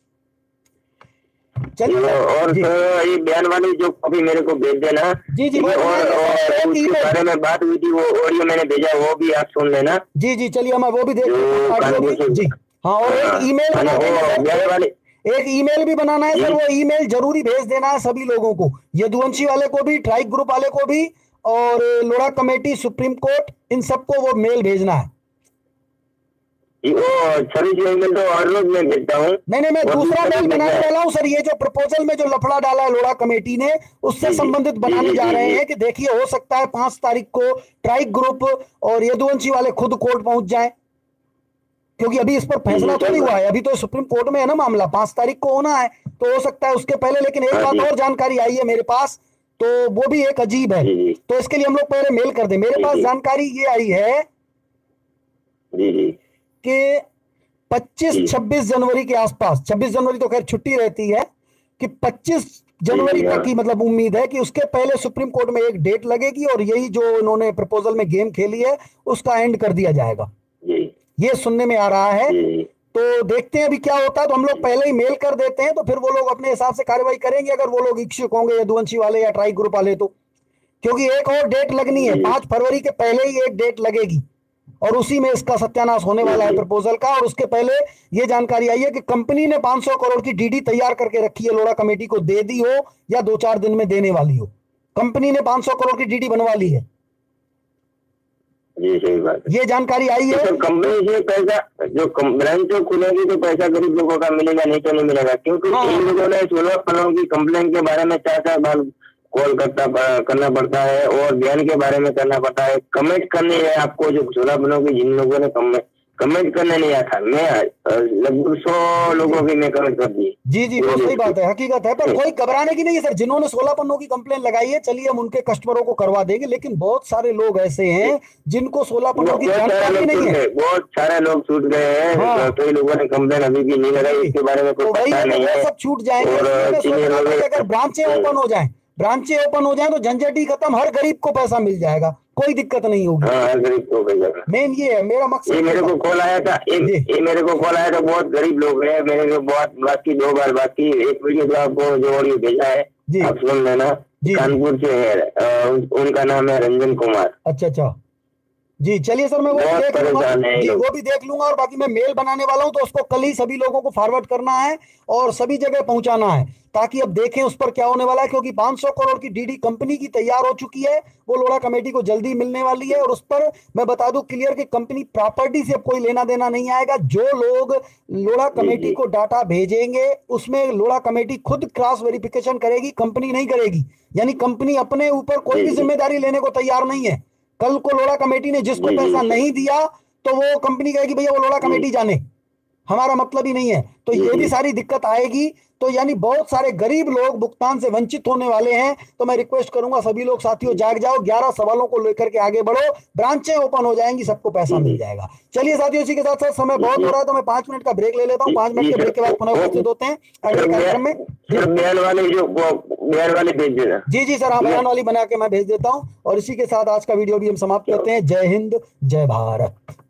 Speaker 2: चलिए और ये बयान वाली जो कॉपी मेरे को भेज देना।
Speaker 1: जी जी,
Speaker 2: और उसके बारे में बात हुई थी, वो ऑडियो मैंने भेजा, वो भी आप सुन लेना।
Speaker 1: जी जी, चलिए मैं वो भी देख जी। हाँ, और एक ईमेल भी बनाना है सर, वो ईमेल जरूरी भेज देना है सभी लोगों को, यदुवंशी वाले को भी, ट्राइक ग्रुप वाले को भी, और लोढ़ा कमेटी, सुप्रीम कोर्ट, इन सबको वो मेल भेजना है।
Speaker 2: ईमेल तो हर रोज मैं भेजता हूँ।
Speaker 1: नहीं, मैं दूसरा मेल बनाने वाला हूँ सर। ये जो प्रपोजल में जो लफड़ा डाला है लोढ़ा कमेटी ने, उससे संबंधित बनाने जा रहे हैं कि देखिए हो सकता है 5 तारीख को ट्राइक ग्रुप और यदुवंशी वाले खुद कोर्ट पहुंच जाए, क्योंकि अभी इस पर फैसला तो नहीं हुआ है, अभी तो सुप्रीम कोर्ट में है ना मामला, 5 तारीख को होना है, तो हो सकता है उसके पहले। लेकिन एक बात और जानकारी आई है मेरे पास, तो वो भी एक अजीब है, तो इसके लिए हम लोग पहले मेल कर दें। मेरे पास जानकारी ये आई है कि 25-26 जनवरी के आसपास, 26 जनवरी तो खैर छुट्टी रहती है, कि 25 जनवरी तक की मतलब उम्मीद है कि उसके पहले सुप्रीम कोर्ट में एक डेट लगेगी और यही जो इन्होंने प्रपोजल में गेम खेली है उसका एंड कर दिया जाएगा, ये सुनने में आ रहा है। तो देखते हैं अभी क्या होता है। तो हम लोग पहले ही मेल कर देते हैं, तो फिर वो लोग अपने हिसाब से कार्रवाई करेंगे, अगर वो लोग इच्छुक होंगे यदुवंशी वाले या ट्राइक ग्रुप वाले तो। क्योंकि एक और डेट लगनी है, 5 फरवरी के पहले ही एक डेट लगेगी और उसी में इसका सत्यानाश होने वाला है प्रपोजल का। और उसके पहले ये जानकारी आई है कि कंपनी ने 500 करोड़ की डीडी तैयार करके रखी है, लोढ़ा कमेटी को दे दी हो या 2-4 दिन में देने वाली हो, कंपनी ने 500 करोड़ की डीडी बनवा ली है।
Speaker 2: जी सही बात है, ये
Speaker 1: जानकारी आई है।
Speaker 2: तो कंपनी से पैसा, जो ब्रांच जो खुलेगी तो पैसा गरीब लोगों का मिलेगा, नहीं तो नहीं मिलेगा। क्योंकि इन लोगों ने 16 करोड़ की कंप्लेन के बारे में 4-4 बार कॉल करना पड़ता है और बयान के बारे में करना पड़ता है, कमेंट करनी है आपको। जो 16 पन्नों की जिन लोगों ने कमेंट करने नहीं आता, मैं लगभग 100 लोगों की मैं कमेंट कर दी।
Speaker 1: जी वो सही बात है, हकीकत है, पर कोई घबराने की नहीं है सर। जिन्होंने 16 पन्नों की कंप्लेन लगाई है, चलिए हम उनके कस्टमरों को करवा देंगे, लेकिन बहुत सारे लोग ऐसे हैं जिनको 16 पन्नों की जानकारी नहीं है।
Speaker 2: बहुत सारे लोग छूट गए हैं, कई लोगों ने कंप्लेन अभी भी नहीं लगाई, इसके बारे में कोई पता नहीं है,
Speaker 1: सब छूट जाएंगे। अगर ब्रांचें ओपन हो जाए, तो झंझट ही खत्म, हर गरीब को पैसा मिल जाएगा, कोई दिक्कत नहीं होगी।
Speaker 2: हर गरीब को मिल जाएगा,
Speaker 1: मेन ये है मेरा मकसद।
Speaker 2: ये मेरे को कॉल आया था, बहुत गरीब लोग हैं, मेरे को बहुत बात की, 2 बार बात की। एक वीडियो जो आपको जो ऑडियो भेजा है आप सुन लेना, कानपुर से है, उनका नाम है रंजन कुमार।
Speaker 1: अच्छा जी, चलिए सर, मैं वो देख लूंगा जी, वो भी देख लूंगा। और बाकी मैं मेल बनाने वाला हूं, तो उसको कल ही सभी लोगों को फॉरवर्ड करना है और सभी जगह पहुंचाना है, ताकि अब देखें उस पर क्या होने वाला है। क्योंकि 500 करोड़ की डीडी कंपनी की तैयार हो चुकी है, वो लोढ़ा कमेटी को जल्दी मिलने वाली है। और उस पर मैं बता दूं क्लियर कि कंपनी प्रॉपर्टी से कोई लेना देना नहीं आएगा। जो लोग लोढ़ा कमेटी को डाटा भेजेंगे उसमें लोढ़ा कमेटी खुद क्रॉस वेरिफिकेशन करेगी, कंपनी नहीं करेगी। यानी कंपनी अपने ऊपर कोई भी जिम्मेदारी लेने को तैयार नहीं है। कल को लोढ़ा कमेटी ने जिसको
Speaker 2: जी,
Speaker 1: पैसा
Speaker 2: जी।
Speaker 1: नहीं दिया तो वो कंपनी कहेगी भैया वो लोढ़ा कमेटी जाने, हमारा मतलब ही नहीं है। तो
Speaker 2: जी,
Speaker 1: ये भी
Speaker 2: जी।
Speaker 1: सारी दिक्कत आएगी। तो यानी बहुत सारे गरीब लोग भुगतान से वंचित होने वाले हैं। तो मैं रिक्वेस्ट करूंगा सभी लोग साथियों, जाग जाओ, 11 सवालों को लेकर के आगे बढ़ो, ब्रांचें ओपन हो जाएंगी, सबको पैसा
Speaker 2: जी,
Speaker 1: मिल
Speaker 2: जी।
Speaker 1: जाएगा। चलिए साथियों, इसी के साथ साथ समय
Speaker 2: जी,
Speaker 1: बहुत
Speaker 2: जी।
Speaker 1: हो रहा है तो मैं 5 मिनट का ब्रेक ले लेता हूँ।
Speaker 2: जी,
Speaker 1: 5 मिनट
Speaker 2: जी
Speaker 1: के
Speaker 2: सर।
Speaker 1: ब्रेक के बाद पुनः उपस्थित होते हैं अगले
Speaker 2: सर
Speaker 1: कार्यक्रम में। जी
Speaker 2: बयान वाले जो वो बयान वाले भेज देना।
Speaker 1: जी जी सर, हाँ,
Speaker 2: ठीक है।
Speaker 1: बयान वाली बना के मैं भेज देता हूँ। और इसी के साथ आज का वीडियो भी हम समाप्त
Speaker 2: चलो।
Speaker 1: करते हैं। जय हिंद, जय भारत।